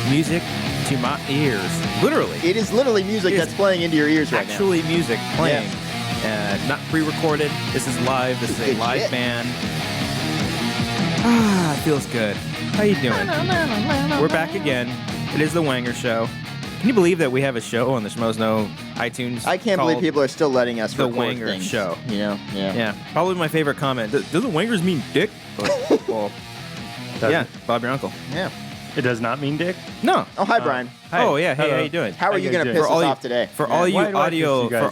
music to my ears. Literally. It is literally music that's playing into your ears right now. Actually music playing. Not pre-recorded. This is live. This is a live band. It feels good. How you doing? We're back again. It is the Wanger Show. Can you believe that we have a show on the Schmoes Know iTunes? I can't believe people are still letting us the record Wanger things, Show. You know? Yeah. Probably my favorite comment. Doesn't Wangers mean dick? Well, yeah, Bob, your uncle. Yeah. It does not mean dick? No. Oh, hi, Brian. Hi. Oh, yeah. Hey, Hello. how you doing? How are you going to piss us off today? For all you Why do I piss audio, you guys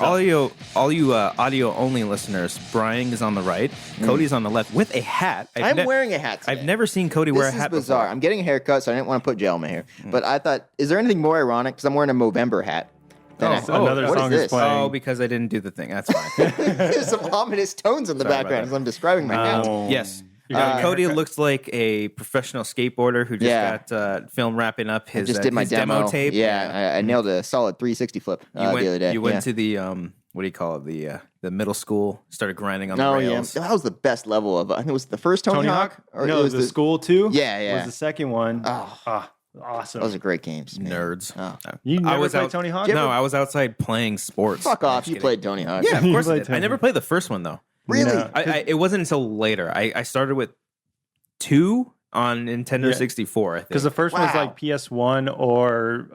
all you audio only listeners, Brian is on the right, Cody's on the left with a hat. I'm wearing a hat today. I've never seen Cody wear a hat This is bizarre. before. I'm getting a haircut, so I didn't want to put gel in my hair. But I thought, is there anything more ironic? Because I'm wearing a Movember hat. Another what song is is this? playing. Oh, because I didn't do the thing. That's fine. There's some ominous tones in the Sorry about background that. as I'm describing my hat. Yes. You got a Cody haircut? looks like a professional skateboarder who just got film wrapping up his, Just did my his demo tape. Yeah, I nailed a solid 360 flip the other day. You went to the what do you call it? The middle school. Started grinding on the rails. That was the best level of. I think it was the first Tony Hawk. Or no, it was the school too. Yeah. Was the second one. Oh. Awesome. Those are great games. Man. Nerds. Oh. You never was played Tony Hawk? No, I was outside playing sports. Fuck I'm off! just You kidding. played Tony Hawk. Yeah, of You course I played did. I Tony never played the first one though. Really? No. It wasn't until later. I started with 2 on Nintendo 64. I think. Because the first one was Wow. like PS1 or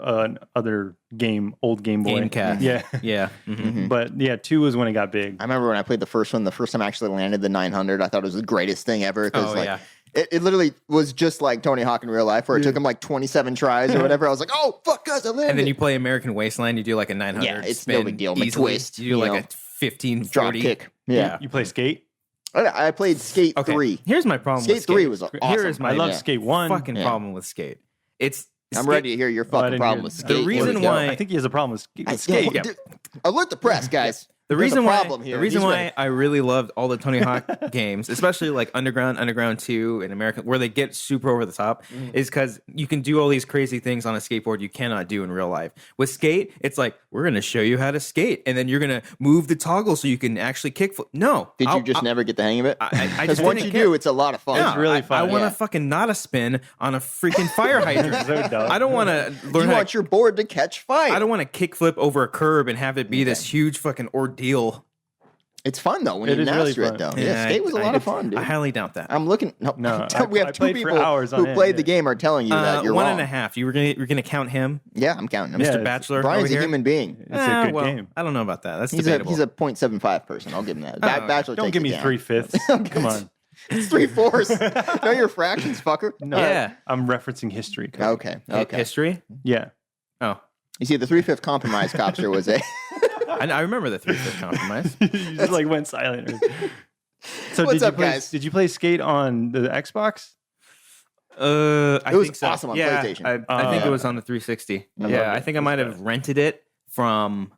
other game, old Game Boy. Gamecast. Yeah. Yeah. Mhm. But yeah, 2 was when it got big. I remember when I played the first one. The first time I actually landed the 900, I thought it was the greatest thing ever. Because it literally was just like Tony Hawk in real life, where it took him like 27 tries or whatever. I was like, oh fuck, guys, I landed. And then you play American Wasteland. You do like a 900. Yeah, it's spin no big deal. Easily. McTwist, You do like you a know, 15 drop 40. kick. Yeah. You play Skate? I played Skate Okay. 3. Here's my problem with Skate 3 was awesome. Here is my I love Skate 1. fucking problem with Skate. I'm ready to hear your fucking problem with Skate. The reason Let's go. why- I think he has a problem with I- Skate. yeah, alert the press, guys. The There's reason a why problem here. the reason He's why ready. I really loved all the Tony Hawk games, especially like Underground 2 and American, where they get super over the top, is because you can do all these crazy things on a skateboard you cannot do in real life. With Skate, it's like we're gonna show you how to skate, and then you're gonna move the toggle so you can actually kickflip. No, Did you just never get the hang of it? I Because just once didn't you care. do, it's a lot of fun. No, It's really I fun. want to Yeah. fucking not a spin on a freaking fire hydrant. So dumb. I don't want to learn. You how want your board to catch fire. I don't want to kickflip over a curb and have it be this huge fucking ordeal. It's fun though when It you is really master fun. it though. Yeah, Skate was a lot of fun, dude. I highly doubt that. I'm looking. No, No, we have I 2 played for people hours who on end, played the yeah. game are telling you that you're one wrong. and a half. You're gonna count him, Yeah, I'm counting him. Yeah, Mr. it's- Bachelor. Brian's over a here? human being. It's a good well, game. I don't know about that. That's He's debatable. a 0.75 person. I'll give him that. Oh, Bachelor Don't takes give it me down. 3/5. Come on. It's 3/4. Know your fractions, fucker. No, Yeah. I'm referencing history. Okay. Okay. History. Yeah. Oh, You see, the 3/5 compromise, Cobbster, was a. I remember the 3/5 compromise. You just like went silent. So What's did you up, play, guys? Did you play Skate on the Xbox? I It was think so. awesome on Yeah, PlayStation. I think it was on the 360. loved Yeah, it. I think I might have rented it from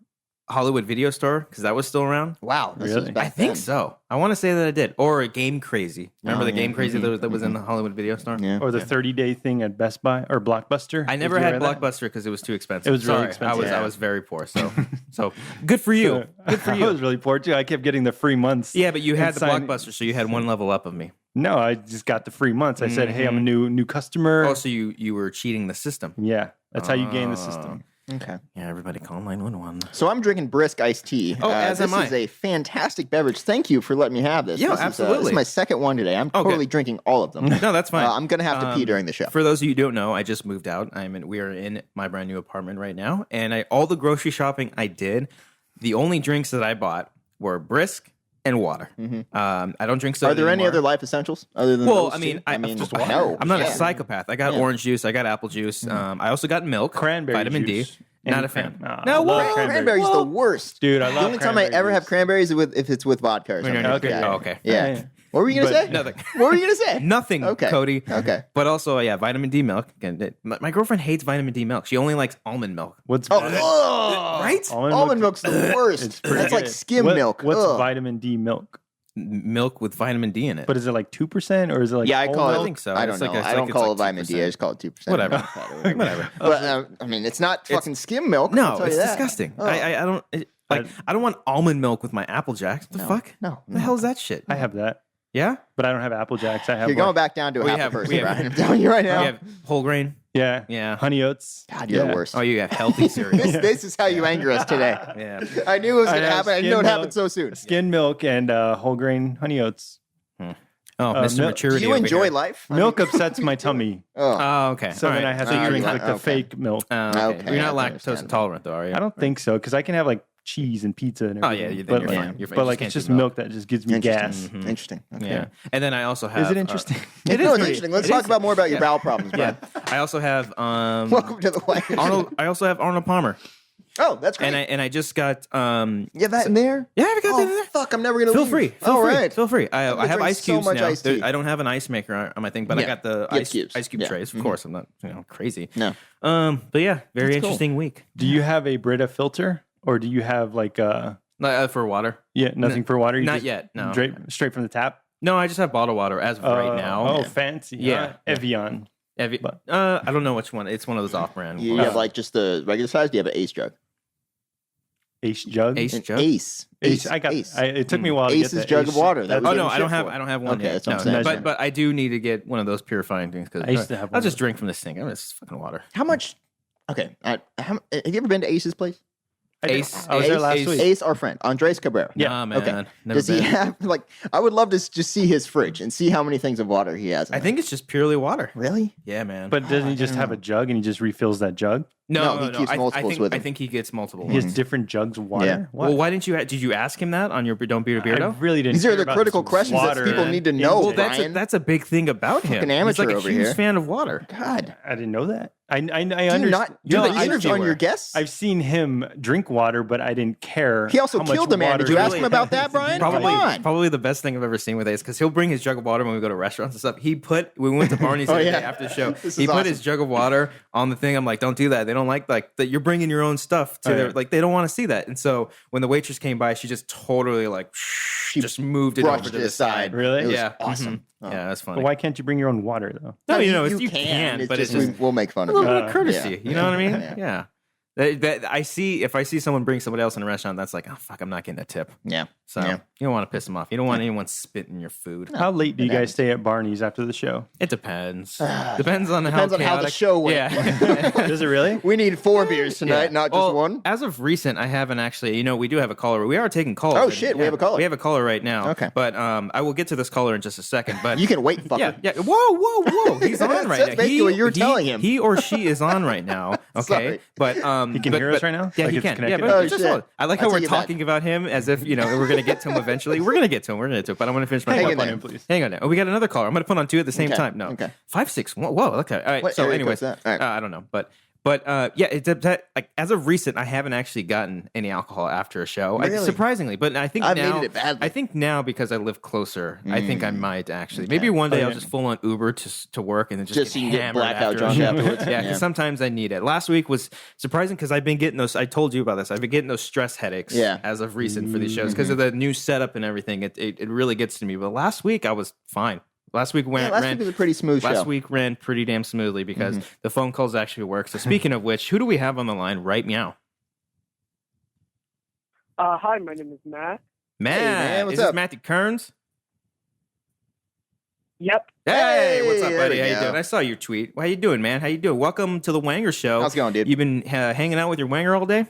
Hollywood Video Store because that was still around. Wow. This Really? was back I think then. so. I want to say that I did. Or a Game Crazy. Remember Oh, the yeah. Game Crazy that was in the Hollywood Video Store? Yeah. Or the 30-day thing at Best Buy or Blockbuster? I never Did you had wear that? Blockbuster because it was too expensive. It was really Sorry, expensive. I was very poor. So good for you. Good for I you. was really poor too. I kept getting the free months. Yeah, but you had the Inside- Blockbuster, so you had one level up of me. No, I just got the free months. I said, "Hey, I'm a new customer." Oh, so you were cheating the system. Yeah, that's how you gain the system. Okay. Yeah, everybody call 911. So I'm drinking brisk iced tea. Oh, as this am I. is a fantastic beverage. Thank you for letting me have this. Yeah, This is, absolutely. this is my second one today. I'm Okay. totally drinking all of them. No, that's fine. I'm gonna have to pee during the show. For those of you who don't know, I just moved out. We are in my brand new apartment right now, and all the grocery shopping I did, the only drinks that I bought were brisk and water. I don't drink soda. Are there any anymore. other life essentials other than Well, those I mean, two? I just no, I'm not yeah. a psychopath. I got orange juice. I got apple juice. I also got milk, Cranberry vitamin juice. D. Not And a fan. I No, love well, Cranberry's the worst. Dude, I love The only time I cranberry ever have juice. cranberries is if it's with vodka or something. Okay. Yeah. Oh, okay. Yeah. Yeah. What were you gonna But- say? Nothing. What were you gonna say? Nothing, Okay. Cody. Okay. But also, yeah, vitamin D milk. Again, my girlfriend hates vitamin D milk. She only likes almond milk. What's Oh, ugh. Right? Almond milk's the worst. It's pretty That's like good. skim milk. What's Ugh. vitamin D milk? Milk with vitamin D in it. But is it like 2% or is it like Yeah, I whole call it. milk? I think so. I don't It's know. like a- I don't it's call like it vitamin D. I 2%. just call it 2%. Whatever. Whatever. But I mean, it's not fucking skim milk. I'll No, tell it's you that. disgusting. Oh. I don't I don't want almond milk with my Apple Jacks. What the fuck? No. What the hell is that shit? I have that. Yeah? but I don't have Apple Jacks. I have You're going back down to a half a person, Brian. I'm telling you right now. We have whole grain. Yeah. Honey oats. God, you're the worst. Oh, you have healthy cereal. This is how you anger us today. Yeah. I knew it was going to happen. I didn't know it happened so soon. Skim milk and whole grain honey oats. Oh, Mr. Maturity. Do you enjoy over here. life? Milk upsets my tummy. Oh, okay. So All then right. I have to drink like the okay. fake milk. Okay. You're not that's lactose intolerant, though, are you? I don't think so because I can have like cheese and pizza and Oh, everything. yeah. Then but you're like, fine. You're fine. But You like can't it's do just milk that just gives me gas. Interesting. Okay. Yeah. And then I also have. Is it interesting? It is interesting. Let's talk about more about your bowel problems, Yeah. Brian. I also have. Welcome to the Wangers. Arnold. I also have Arnold Palmer. Oh, that's great. And I just got. You have that in there? Yeah, I got that in there. Fuck, I'm never going to Feel leave. free. All right. Feel free. I have drink ice so cubes much now. iced tea. I don't have an ice maker on my thing, but I got the ice cube Yeah. trays. Of course, I'm not crazy. No. But yeah, very That's cool. interesting week. Do you have a Brita filter or do you have like For water. nothing for water? You Not just yet. No. Straight from the tap. No, I just have bottled water as of right now. Oh, fancy. Yeah. Evian. I don't know which one. It's one of those off-brand. You ones. have like just the regular size? Do you have an Ace jug? Ace jug. Ace An jug? Ace. I got. Ace. It took me a while to Ace's get the jug Ace. of water. That That's- was Oh no, shit I don't for have. it. I don't have one Okay, yet. that's what I'm No, saying. but I do need to get one of those purifying things because I used to have I'll one. just drink from this thing. I mean, it's fucking water. How much? Okay. Have you ever been to Ace's place? I did. Ace. I was there last Ace. week. Ace, our friend, Andres Cabrera. Yeah. Nah, man. Okay. Never Does he been. have like? I would love to just see his fridge and see how many things of water he has. In I think it's just purely water. there. Really. Yeah, man. But doesn't he just have a jug and he just refills that jug? No, he keeps multiples with him. I think he gets multiple He ones. has different jugs of water. Yeah. What? Well, why didn't you? Did you ask him that on your Don't Be a I Beardo? really didn't. These are care the about critical this questions that water people need to know, Well, Brian. that's a big thing about him. Fucking He's like amateur a over huge here. fan of water. God. I didn't know that. I Do you understand. not do You're the the research on interviewer. your guests? I've seen him drink water, but I didn't care. He also how much killed the man. water Did you he ask him had. about that, Brian? Probably, Come on. probably the best thing I've ever seen with Ace because he'll bring his jug of water when we go to restaurants and stuff. We went to Barney's the other yeah. day after the show. This He is put awesome. his jug of water on the thing. I'm like, don't do that. They don't like that. You're bringing your own stuff to their Right. like. They don't want to see that. And so when the waitress came by, she just totally like just moved it over Brushed to it the aside. side. Really? It was Yeah. awesome. Yeah, that's funny. But why can't you bring your own water though? No, I you mean, know, you can, but it's just we'll make fun a of little you. bit of courtesy. Yeah. You know what I mean? Yeah. Yeah. That I see. If I see someone bring somebody else in a restaurant, that's like, oh fuck, I'm not getting a tip. Yeah. So Yeah. you don't want to piss them off. You don't want anyone spitting your food. How late do you guys stay at Barney's after the show? It depends. Depends on Depends how on how the chaotic- show went. Yeah. Does it really? We need 4 beers tonight, Yeah. not just Well, one. As of recent, I haven't actually. You know, we do have a caller. We are taking callers. Oh, shit, we have a caller. We have a caller right now. Okay. But I will get to this caller in just a second. But You can wait, fucker. yeah, yeah. Whoa. He's on right That's now. basically what you're telling him. He or she is on right now. Okay. Sorry. But He can hear us right now? Yeah, Like he it's can. Yeah, connected? but Oh, just shit. hold. I like how I'll we're take it back. talking about him as if, you know, we're gonna get to him eventually. We're gonna get to him. But I'm gonna finish my Hang point. in there. Please. Hang on now. Oh, we got another caller. I'm gonna put on 2 at the same Okay. time. No. Okay. 561. Whoa. Okay. All right. What So, area anyways, code's that? All right. I don't know, but yeah, like as of recent, I haven't actually gotten any alcohol after a show. Really? Surprisingly, but I think I've now needed it badly. I think now because I live closer, I think I might actually. Maybe one day Oh, I'll yeah. just full on Uber to work and then just Just so you get can get hammered blackout after a drunk show. afterwards. Yeah, because Yeah. sometimes I need it. Last week was surprising because I've been getting those. I told you about this. I've been getting those stress headaches. Yeah. As of recent for these shows because of the new setup and everything. It really gets to me. But last week I was fine. Last week Last week was a pretty smooth show. Last week ran pretty damn smoothly because the phone calls actually work. So speaking of which, who do we have on the line right meow? Hi, my name is Matt. Matt, man, what's is this up? Matthew Kearns? Yep. Hey, what's up, there buddy? we How you go. doing? I saw your tweet. How you doing, man? How you doing? Welcome to the Wanger Show. How's it going, dude? You've been hanging out with your Wanger all day?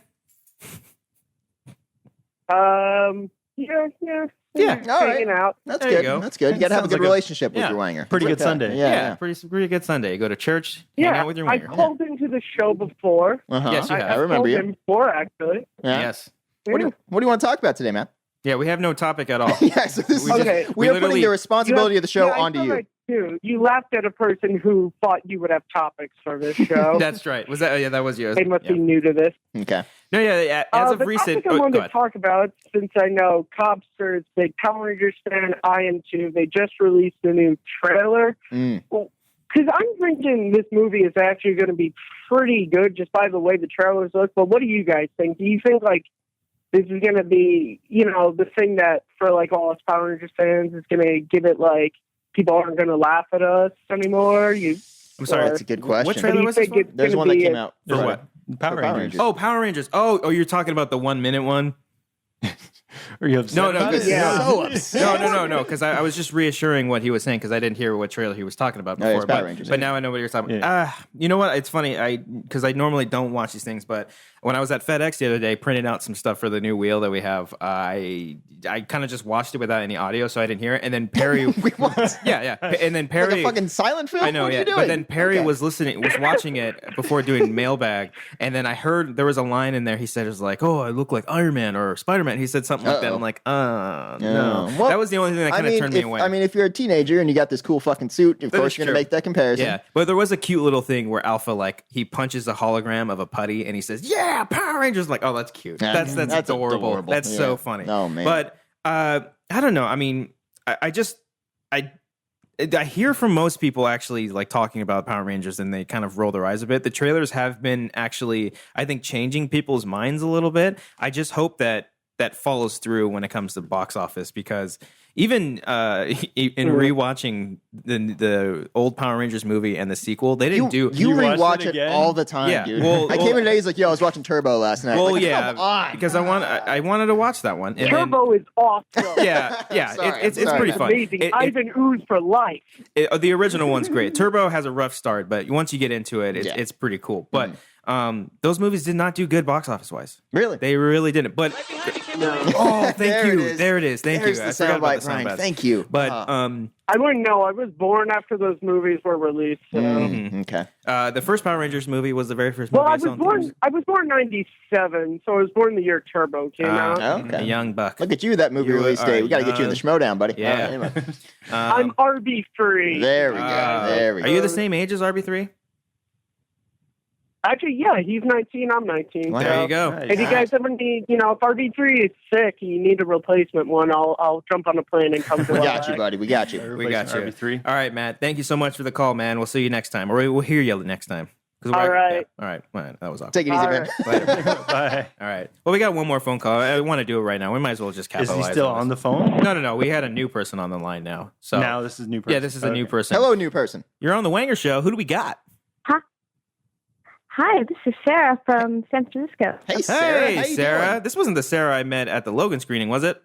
Yeah. Yeah, all right. Hanging out. That's There you good. go. That's good. You got to have a Sounds good like a- relationship with yeah. your Wanger. Pretty It's good like Sunday. that. Yeah, Yeah. pretty good Sunday. Go to church, hang Yeah, out with your I Wanger. called into the show before. Uh-huh. Yes, you have. I remember called you. in before, actually. Yeah. Yes. What do you want to talk about today, man? Yeah, we have no topic at all. Yeah, so this We is just- Okay. we are putting literally- the responsibility of the show Yeah, I onto saw you. that too. You laughed at a person who thought you would have topics for this show. That's right. Was that? Yeah, that was yours. They must yeah. be new to this. Okay. No, yeah. As of the recent, topic I go wanted to ahead. talk about, since I know Cobbster is a big Power Rangers fan, I am too. They just released a new trailer. Mm. Because I'm thinking this movie is actually going to be pretty good just by the way the trailers look. But what do you guys think? Do you think, like, this is going to be, you know, the thing that for, like, all us Power Rangers fans is going to give it, like, people aren't going to laugh at us anymore? I'm sorry. That's a good question. What Or do trailer you was this think for? it's There's gonna one that be came a- out For for what? Power Power Rangers. Rangers. Oh, Power Rangers. Oh, you're talking about the 1 minute one? Are you upset? No, about it? Yeah. So upset. No, because I was just reassuring what he was saying because I didn't hear what trailer he was talking about No, it's before. Power But, Rangers. but now I know what you're talking about. Yeah. You know what? It's funny. Because I normally don't watch these things, but when I was at FedEx the other day printing out some stuff for the new wheel that we have, I kind of just watched it without any audio, so I didn't hear it. And then Perry, yeah, and then Perry, Like a fucking silent film. I know, what are yeah. you doing? But then Perry Okay. was watching it before doing mailbag, and then I heard there was a line in there. He said it was like, "Oh, I look like Iron Man or Spider Man." He said something like that. Uh-oh. I'm like, no. Well, That was the only thing that kind of turned me away. I mean, if you're a teenager and you got this cool fucking suit, of That course is you're gonna true. make that comparison. Yeah, but there was a cute little thing where Alpha, like, he punches a hologram of a putty and he says, "Yeah, Power Rangers!" Like, oh, that's cute. Yeah, That's that's adorable. adorable. That's Yeah. so funny. Oh, man. But I don't know. I mean, I hear from most people actually like talking about Power Rangers and they kind of roll their eyes a bit. The trailers have been actually, I think, changing people's minds a little bit. I just hope that follows through when it comes to box office because even in rewatching the old Power Rangers movie and the sequel, they didn't do. You watched rewatch it it again? all the time, Yeah, dude. well- I came in today. He's like, "Yo, I was watching Turbo last night." Well, Like, yeah, come on, because I wanted to watch that one. And then- Turbo is awesome. yeah, Sorry, it's I'm sorry. pretty It's fun. amazing. Ivan Ooze for life. The original one's great. Turbo has a rough start, but once you get into it, Yeah. it's pretty cool. But those movies did not do good box office wise. Really? They really didn't. But oh, thank There you. it is. There it is. Thank There's you. the I forgot about soundbite, the Brian. soundbite. Thank you. But I wouldn't know. I was born after those movies were released. So. Okay. the first Power Rangers movie was the very first Well, movie. I was born. I was born '97, so I was born the year Turbo came out. Okay. A young buck. Look at you, that movie You release are day. We got to get you in the young. Schmodown, buddy. Yeah. All right, anyway. I'm RB3. There we go. There we Are go. you the same age as RB3? Actually, yeah, he's 19. I'm 19. Wow. There you go. Nice. If you guys ever need, if RB3 is sick, you need a replacement one. I'll jump on a plane and come to We LA. got you, buddy. We got you. We got you. RB3. All right, Matt. Thank you so much for the call, man. We'll see you next time, or we'll hear you next time. All right. Yeah. All right. Well, that was awesome. Take it easy, All man. right. Later. Bye. All right. Well, we got one more phone call. I want to do it right now. We might as well just Is capitalize. he still on the phone? No. We had a new person on the line now. So Now this is a new person. yeah, this is a new Okay. person. Hello, new person. You're on the Wanger show. Who do we got? Hi, this is Sarah from San Francisco. Hey, Sarah. Hey, How you Sarah. doing? This wasn't the Sarah I met at the Logan screening, was it?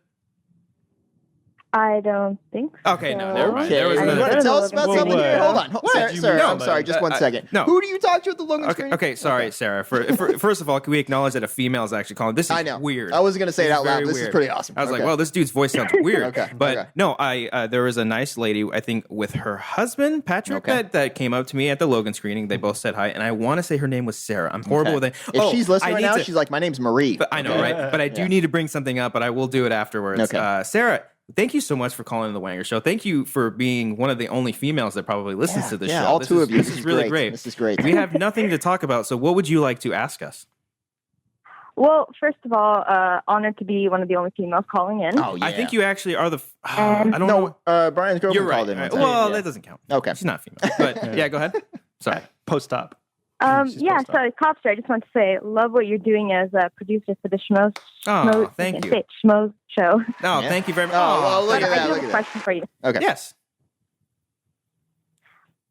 I don't think so. Okay, no, never mind. Okay. There was You another- want to tell us about Whoa, something what? here? Hold on. What? Sarah, You Sarah, know, I'm sorry. Just one second. no. Who do you talk to at the Logan screening? Okay, sorry, Sarah. First of all, can we acknowledge that a female is actually calling? This is I know. weird. I wasn't going to say it This is out loud. very This is weird. pretty awesome. I was like, Okay. well, this dude's voice sounds weird. Okay, But okay. no, there was a nice lady, I think, with her husband, Patrick, Okay. that came up to me at the Logan screening. They both said hi, and I want to say her name was Sarah. I'm horrible with it. If she's listening I right need now, to- she's like, my name's Marie. But I know, right? But I do Yeah. need to bring something up, but I will do it afterwards. Okay. Sarah, thank you so much for calling the Wanger Show. Thank you for being one of the only females that probably listens to this yeah, show. all This two is- of you. This is really great. This is great. We have nothing to talk about, so what would you like to ask us? Well, first of all, honored to be one of the only females calling in. Oh, yeah. I think you actually are the. And- I don't know. No, Brian's girlfriend You're right. called in one time. Well, Yeah. that doesn't count. Okay. She's not female. But yeah, go ahead. Sorry. Post-op. She's Yeah, post-op. so Cobbster, I just want to say, love what you're doing as a producer for the Schmoes. Oh, thank you. Schmoes show. No, Yeah. thank you very much. Oh, well, look But at I that. do Look have a at that. question for you. Okay. Yes.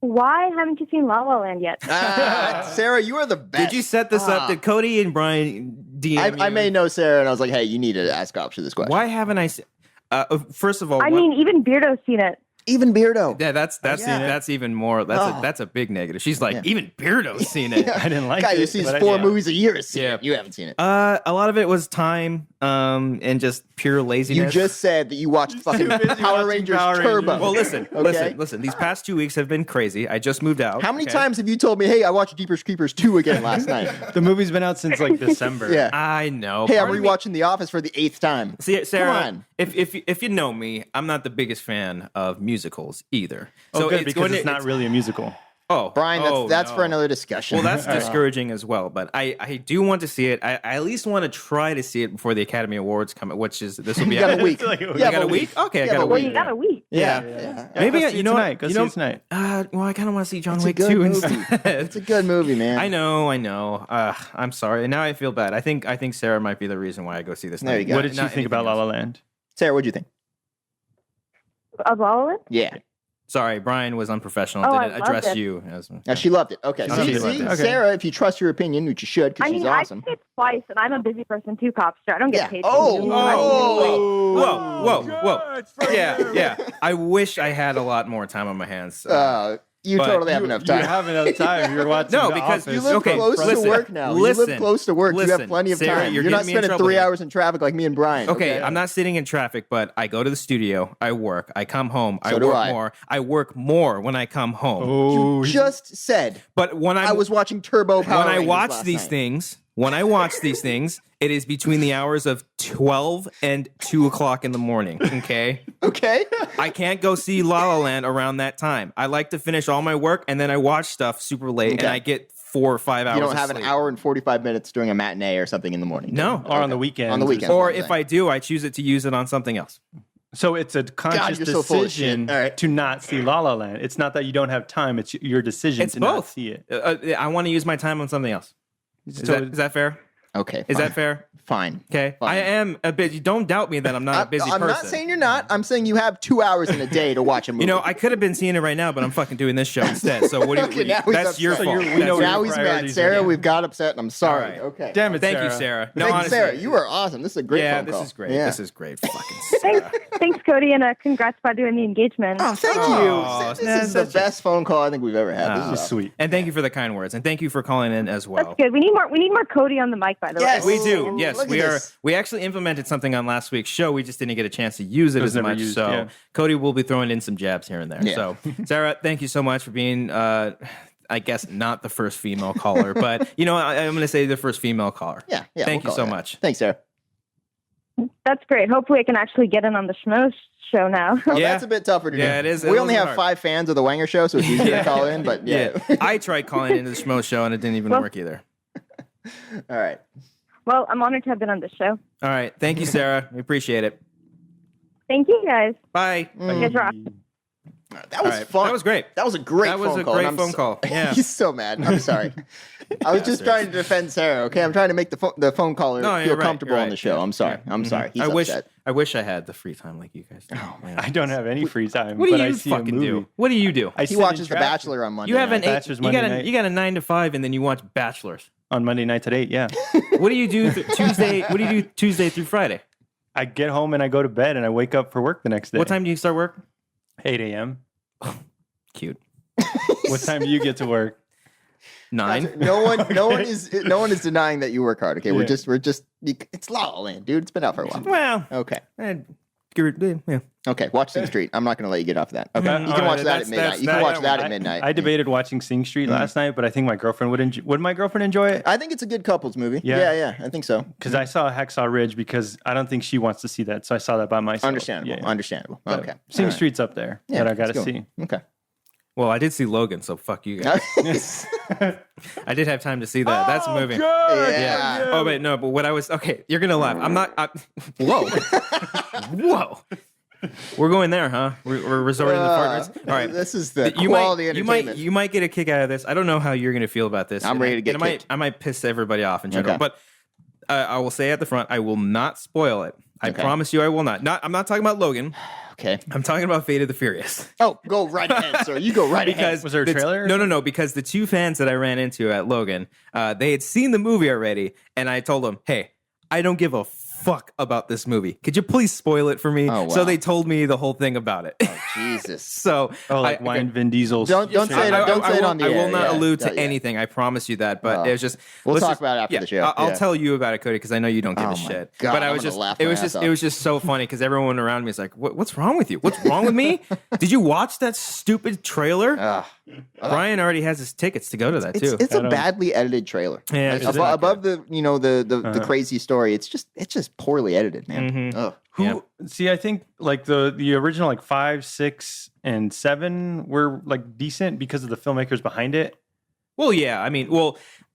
Why haven't you seen La La Land yet? Sarah, you are the best. Did you set this up? Did Cody and Brian DM I you? may know Sarah, and I was like, hey, you need to ask Cobbster this question. Why haven't I? First of all, I what- mean, even Beardo's seen it. Even Beardo. yeah, that's even more. That's a big negative. She's like, Yeah. even Beardo's seen it. I didn't like Guy it. who sees but I 4 did. movies a year has seen Yeah. it. You haven't seen it. A lot of it was time, and just pure laziness. You just said that you watched fucking busy Power watching Rangers Power Turbo. Rangers. Well, listen, Okay. listen. These past 2 weeks have been crazy. I just moved out. How many okay? times have you told me, hey, I watched Jeepers Creepers 2 again last night? The movie's been out since like December. Yeah. I know. Hey, I'm Part of me- rewatching The Office for the 8th time. See, Sarah, on. if you know me, I'm not the biggest fan of musicals either. Oh, So good, it's because going to, it's not really a musical. Oh, Brian, that's no. for another discussion. Well, that's discouraging as well. But I do want to see it. I at least want to try to see it before the Academy Awards come. Which is this will be. You got a week. Like, You you I have got a week. Okay, I You got have a a Well, week. you got a week. Yeah. Maybe Go see you it know tonight. what? Go You see know, it tonight. well, I kind of want to see John It's a Wick good 2 movie. instead. It's a good movie, man. I know. I'm sorry. And now I feel bad. I think Sarah might be the reason why I go see this. There you night. go. What did you Not think about anything La else. La Land? Sarah, what'd you think? Of La La Land? Yeah. Sorry, Brian was unprofessional. Oh, Didn't I loved address it. you. As, Now, she loved it. Okay. She See, loved it. Okay. Sarah, if you trust your opinion, which you should, because she's awesome. I did it twice, and I'm a busy person too, Cobbster. I don't get Yeah. paid. Oh, to do whoa. Yeah. I wish I had a lot more time on my hands. You But totally have enough time. You have enough time. You're watching. No, The because Office. You live Okay, close listen, to work now. you listen, live close to work. You listen, have plenty of Sarah, time. you're You're not getting me in spending trouble 3 here. hours in traffic like me and Brian. Okay, I'm not sitting in traffic, but I go to the studio, I work, I come home, I So do work I. more. I work more when I come home. Oh, Just said But when I was watching Turbo Power when I Rangers watch last these night. things, it is between the hours of 12 and 2 o'clock in the morning. Okay, Okay. I can't go see La La Land around that time. I like to finish all my work and then I watch stuff super late, Okay. and I get 4 or 5 hours. You don't of have an sleep. hour and 45 minutes doing a matinee or something in the morning. No. or on the weekends. On the weekends. Or what I'm if saying. I do, I choose it to use it on something else. So it's a conscious you're so full of decision shit. All right. to not see La La Land. It's not that you don't have time. It's your decision It's to not both. see it. I want to use my time on something else. Is that fair? Okay. Is fine. that fair? Fine. Okay. Fine. I am a busy. Don't doubt me that I'm not a busy I'm person. not saying you're not. I'm saying you have 2 hours in a day to watch a movie. You know, I could have been seeing it right now, but I'm fucking doing this show instead. So what do you? Okay, now he's that's upset. your So fault. we know now your he's mad. priorities Sarah, are- we've got upset, and I'm sorry. All right. Okay. Damn it, Thank Sarah. you, Sarah. No, Thank you, honestly, Sarah. You are awesome. This is a great yeah, phone this call. is great. Yeah. This is great. Fucking Sarah. Thanks, Cody, and congrats by doing the engagement. Oh, thank Oh, you. This that's is the such best phone call I think we've ever had. Oh. This is Sweet. And thank you for the kind words, and thank you for calling in as well. That's good. We need more Cody on the mic, by the Yes. way. We do. Ooh, Yes, look at we are. this. We actually implemented something on last week's show. We just didn't get a chance to use it was as never much. used, So yeah. Cody will be throwing in some jabs here and there. Yeah. So Sarah, thank you so much for being. I guess not the first female caller, but you know I'm going to say the first female caller. Yeah. Thank you we'll so call it that. much. Thanks, Sarah. That's great. Hopefully, I can actually get in on the Schmo show now. Oh, Yeah. that's a bit tougher to do. Yeah, it is. We only It have was 5 fans of the Wanger show, so it's easy to call in. But yeah. I tried calling into the Schmo show and it didn't even Well- work either. All right. Well, I'm honored to have been on the show. All right, thank you, Sarah. We appreciate it. Thank you, guys. Bye. You guys rock. That was All right. fun. That was great. That was a great That phone was a call. great and I'm phone call. Yeah. He's so mad. I'm sorry. I was just Bastards. trying to defend Sarah, okay? I'm trying to make the phone caller No, feel you're right, comfortable you're on the right. show. Yeah. I'm sorry. Yeah. I'm Mhm. sorry. He's I upset. wish I had the free time like you guys do. Oh, man. I don't have any free time. What do but you I see a fucking movie. do? What do you do? I He sit in watches The traffic Bachelor on Monday. You have night. an Bachelor's eight. Monday night. You got a 9 to 5, and then you watch Bachelors. on Monday nights at 8. Yeah. What do you do Tuesday? What do you do Tuesday through Friday? I get home and I go to bed and I wake up for work the next day. What time do you start work? 8 a.m. Cute. What time do you get to work? 9. No one is denying that you work hard. Okay, Yeah. we're just it's La La Land, dude. It's been out for a while. Well, Okay, yeah. okay. Watch Sing Street. I'm not going to let you get off that. Okay, Mhm. you All can right, watch that that's- at midnight. that's- You can that- watch that I- at midnight. I debated watching Sing Street last night, but I think my girlfriend would enjoy. Would my girlfriend enjoy it? I think it's a good couples movie. Yeah. Yeah, I think so. Because I saw Hacksaw Ridge because I don't think she wants to see that, so I saw that by myself. Understandable. Yeah, yeah. Understandable. But Okay. Sing All right. Street's up there Yeah, that I got to let's go. see. Okay. Well, I did see Logan, so fuck you guys. I did have time to see that. That's a movie. Yeah. Oh wait, no. But what I was okay. You're gonna laugh. I'm not. Whoa. Whoa. We're going there, huh? We're resorting to partners. All right. This is the You quality might, entertainment. you might get a kick out of this. I don't know how you're going to feel about this. I'm And ready to get and kicked. I might piss everybody off in general, Okay. but I will say at the front, I will not spoil it. I Okay. promise you, I will not. I'm not talking about Logan. Okay. I'm talking about Fate of the Furious. Oh, go right ahead, sir. You go right ahead. Because Was there a the trailer? No. Because the two fans that I ran into at Logan, they had seen the movie already, and I told them, "Hey, I don't give a fuck about this movie. Could you please spoil it for me?" Oh, wow. So they told me the whole thing about it. Jesus. So Oh, like wine Vin Diesel's. Don't say it. Don't say it on the I air. will not Yeah. allude to Yeah. anything. I promise you that. But Oh. it was just We'll let's talk just- about it after yeah, the show. I'll Yeah. tell you about it, Cody, because I know you don't give Oh a my shit. God, but I I'm was gonna just laugh it my was ass just off. it was just so funny because everyone around me is like, what's wrong with you? What's wrong with me? Did you watch that stupid trailer? Ugh. Brian already has his tickets to go to that too. It's I a don't- badly edited trailer. Yeah, Like, it's above, not the the crazy story. It's just poorly edited, man. Mm-hmm. Ugh. Who see? I think like the original like 5, 6, and 7 were like decent because of the filmmakers behind it. Well, yeah. I mean,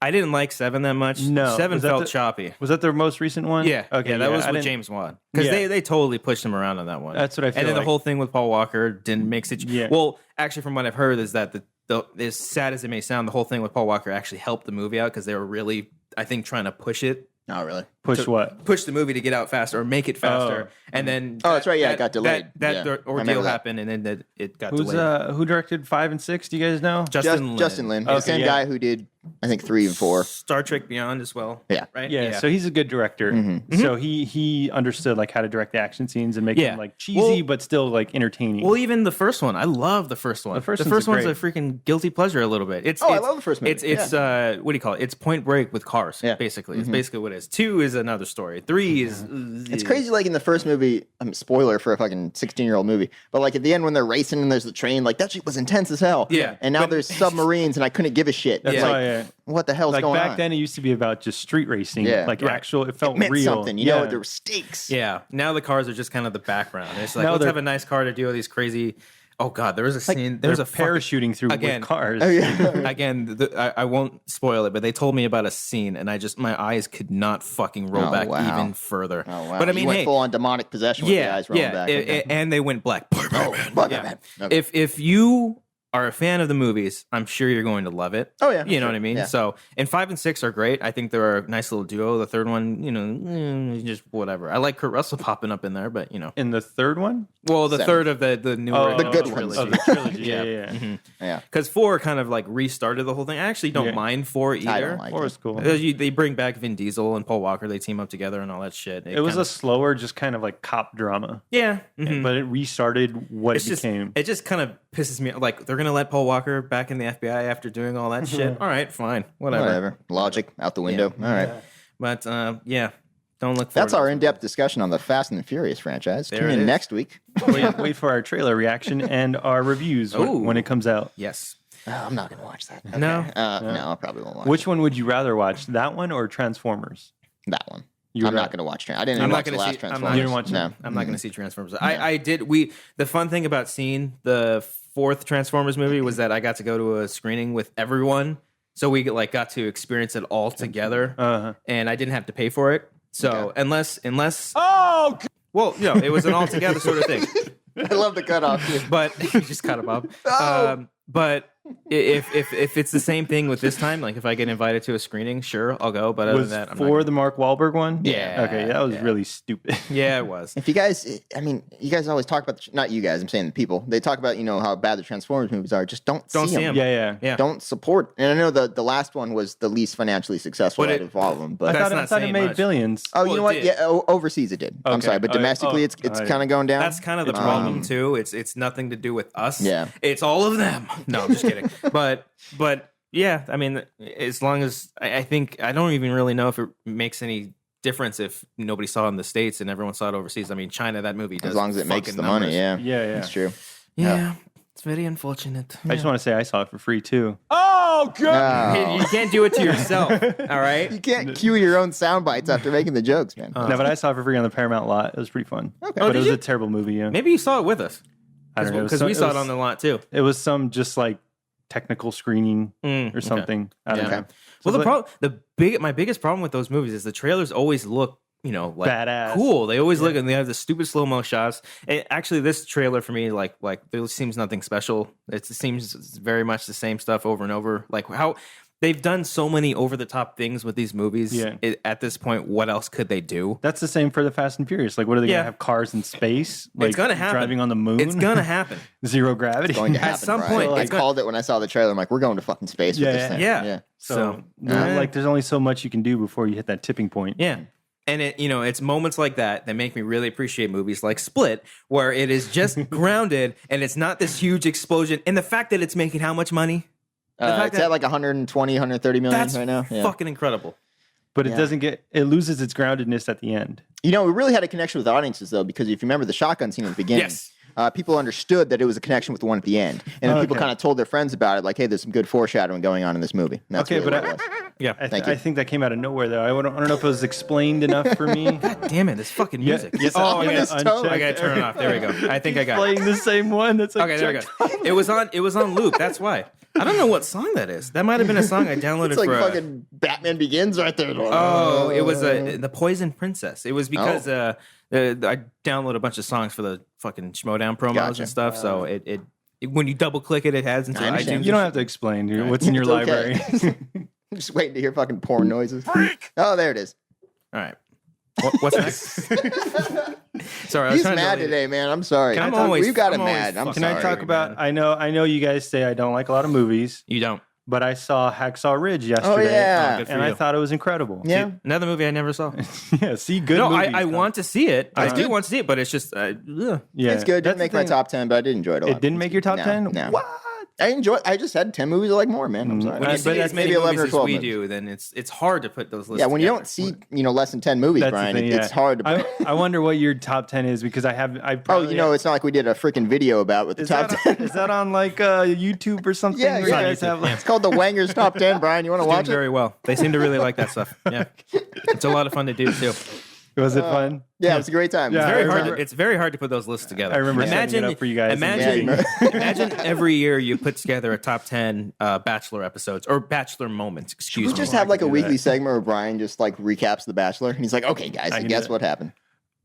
I didn't like 7 that much. No. 7 Was that felt the- choppy. Was that their most recent one? Yeah. Okay. Yeah, that was I with didn't- James Wan because Yeah. they totally pushed him around on that one. That's what I feel And then like. the whole thing with Paul Walker didn't make it. Yeah. Well, actually, from what I've heard, is that the as sad as it may sound, the whole thing with Paul Walker actually helped the movie out because they were really, I think, trying to push it. Oh, really? Push what? Push the movie to get out faster or make it faster, and then that's right. Yeah, it got delayed. That ordeal happened, and then it got delayed. Who directed 5 and 6? Do you guys know? Justin Lin, the same guy who did I think 3 and 4, Star Trek Beyond as well. Yeah, right. Yeah, so he's a good director. So he understood like how to direct the action scenes and make them like cheesy but still like entertaining. Well, even the first one, I love the first one. The first one's a freaking guilty pleasure a little bit. I love the first movie. It's what do you call it? It's Point Break with cars. Yeah. Basically, it's basically what it is. 2 is another story. 3 is it's crazy. Like in the first movie, spoiler for a fucking 16-year-old movie, but like at the end when they're racing and there's the train, like that shit was intense as hell. Yeah, and now there's submarines, and I couldn't give a shit. That's why, what the hell's going on? Like back then, it used to be about just street racing. Like actual, it felt it meant real. Something, you know, there were stakes. Yeah. Now the cars are just kind of the background. It's like let's have a nice car to do all these crazy. Oh God, there was a scene. There's a parachuting through with cars. Again, I won't spoil it, but they told me about a scene, and my eyes could not fucking roll back even further. Oh, wow. But I mean, you went full on demonic possession with the eyes rolling back. And they went black. Okay. If you are a fan of the movies, I'm sure you're going to love it. Oh yeah, you know what I mean. Yeah. So, and 5 and 6 are great. I think they're a nice little duo. The third one, just whatever. I like Kurt Russell popping up in there, but in the third one, well, the third of the newer, the good trilogy. ones of the trilogy. Yeah. Because 4 kind of like restarted the whole thing. I actually don't mind 4 either. I don't like 4 is cool. They bring back Vin Diesel and Paul Walker. They team up together and all that shit. It was a slower, just kind of like cop drama. Yeah, but it restarted what it became. It just kind of pisses me off. Like they're gonna let Paul Walker back in the FBI after doing all that shit. All right, fine, whatever. Logic out the window. All right, but don't look. That's our in-depth discussion on the Fast and the Furious franchise. Tune in next week. Wait for our trailer reaction and our reviews when it comes out. Yes. I'm not gonna watch that. Okay. No, no, I probably won't watch. Which one would you rather watch? That one or Transformers? That one. I'm not going to watch. I didn't watch the last Transformers. You didn't watch it? No, I'm not going to see Transformers. I did. The fun thing about seeing the 4th Transformers movie was that I got to go to a screening with everyone, so we got to experience it all together, and I didn't have to pay for it. So unless it was an all together sort of thing. I love the cutoff. But you just cut it, Bob. But if it's the same thing with this time, like if I get invited to a screening, sure, I'll go. But other than that, I'm not gonna... the Mark Wahlberg one? Yeah. Okay, that was really stupid. Yeah, it was. If you guys, you guys always talk about, not you guys, I'm saying the people, they talk about, how bad the Transformers movies are. Just don't see them. Yeah. Don't support. And I know the last one was the least financially successful out of all of them. But I thought it made billions. Oh, you know what? Yeah, overseas it did. Okay. I'm sorry, but domestically it's kind of going down. That's kind of the problem too. It's nothing to do with us. Yeah. It's all of them. No, I'm just kidding. But yeah, I mean, as long as I think I don't even really know if it makes any difference if nobody saw it in the States and everyone saw it overseas. I mean, China, that movie does as long as it makes the money. Yeah, that's true. Yeah. It's very unfortunate. I just want to say I saw it for free too. Oh God! No. You can't do it to yourself. All right. You can't cue your own sound bites after making the jokes, man. No, but I saw it for free on the Paramount lot. It was pretty fun. Okay, but it was a terrible movie. Yeah. Maybe you saw it with us. I don't know because we saw it on the lot too. It was some just like technical screening or something. I don't know. Well, my biggest problem with those movies is the trailers always look, like badass, cool. They always look, and they have the stupid slow mo shots. And actually, this trailer for me, like there seems nothing special. It seems very much the same stuff over and over. Like how they've done so many over the top things with these movies. Yeah. At this point, what else could they do? That's the same for the Fast and Furious. Like, what are they going to have cars in space? Like, it's going to happen. Driving on the moon. It's going to happen. Zero gravity. It's going to happen, at some right? point. I called it when I saw the trailer. I'm like, we're going to fucking space with this thing. Yeah. So there's only so much you can do before you hit that tipping point. Yeah. And it's moments like that make me really appreciate movies like Split, where it is just grounded and it's not this huge explosion. And the fact that it's making how much money? It's at like 120, 130 million right now. That's fucking incredible. But it doesn't it loses its groundedness at the end. We really had a connection with the audiences though, because if you remember the shotgun scene at the beginning. Yes. People understood that it was a connection with the one at the end. And then people kind of told their friends about it, like, hey, there's some good foreshadowing going on in this movie. And that's okay, really but I think that came out of nowhere, though. I don't know if it was explained enough for me. God damn it, this fucking music. Yes, I gotta turn it off. There we go. I think I got it. Playing the same one. That's okay, there we go. It was on loop. That's why. I don't know what song that is. That might have been a song I downloaded it's like fucking Batman Begins right there. Oh, it was the Poison Princess. It was because I download a bunch of songs for the fucking Schmodown promos and stuff. So it when you double click it has into iTunes. You don't have to explain what's in your library. I'm just waiting to hear fucking porn noises. Oh, there it is. All right. What's next? Sorry, I was He's trying mad to today, man. I'm sorry. Can I talk- We've got I'm him always mad. I'm fucking Can sorry. I talk about? I know you guys say I don't like a lot of movies, You don't. but I saw Hacksaw Ridge yesterday. Oh, yeah. Good for and you. I thought it was incredible. Yeah. Another movie I never saw. Yeah, see, good. No, movies, I Tom. want to see it. I It's do good. want to see it, but it's just ugh. Yeah, It's good. Didn't That's make the my thing. top 10, but I did enjoy it a lot. It didn't make your top No, 10. no. What? I just had 10 movies I like more, man. I'm sorry. When you But see that's as many maybe 11 movies or as 12 we movies. do, then it's hard to put those lists. Yeah, when you together. don't see, less than 10 movies, That's Brian, the thing, it's hard to put. I wonder what your top 10 is because I probably it's not like we did a freaking video about with the is top that 10. is that on like YouTube or something? Yeah, where yeah. you guys have, like- It's called the Wangers Top 10, Brian. You want to Doing watch it? very well. They seem to really like that stuff. Yeah, it's a lot of fun to do too. Was it fun? Yeah, it was a great time. Yeah, It was I very remember- hard. It's very hard to put those lists together. I remember setting it up for you guys. Imagine, Yeah, imagine every year you put together a top 10 Bachelor episodes or Bachelor moments. We Excuse me. just have like a do weekly that. segment where Brian just like recaps The Bachelor, and he's like, "Okay, guys, I can guess do what happened?"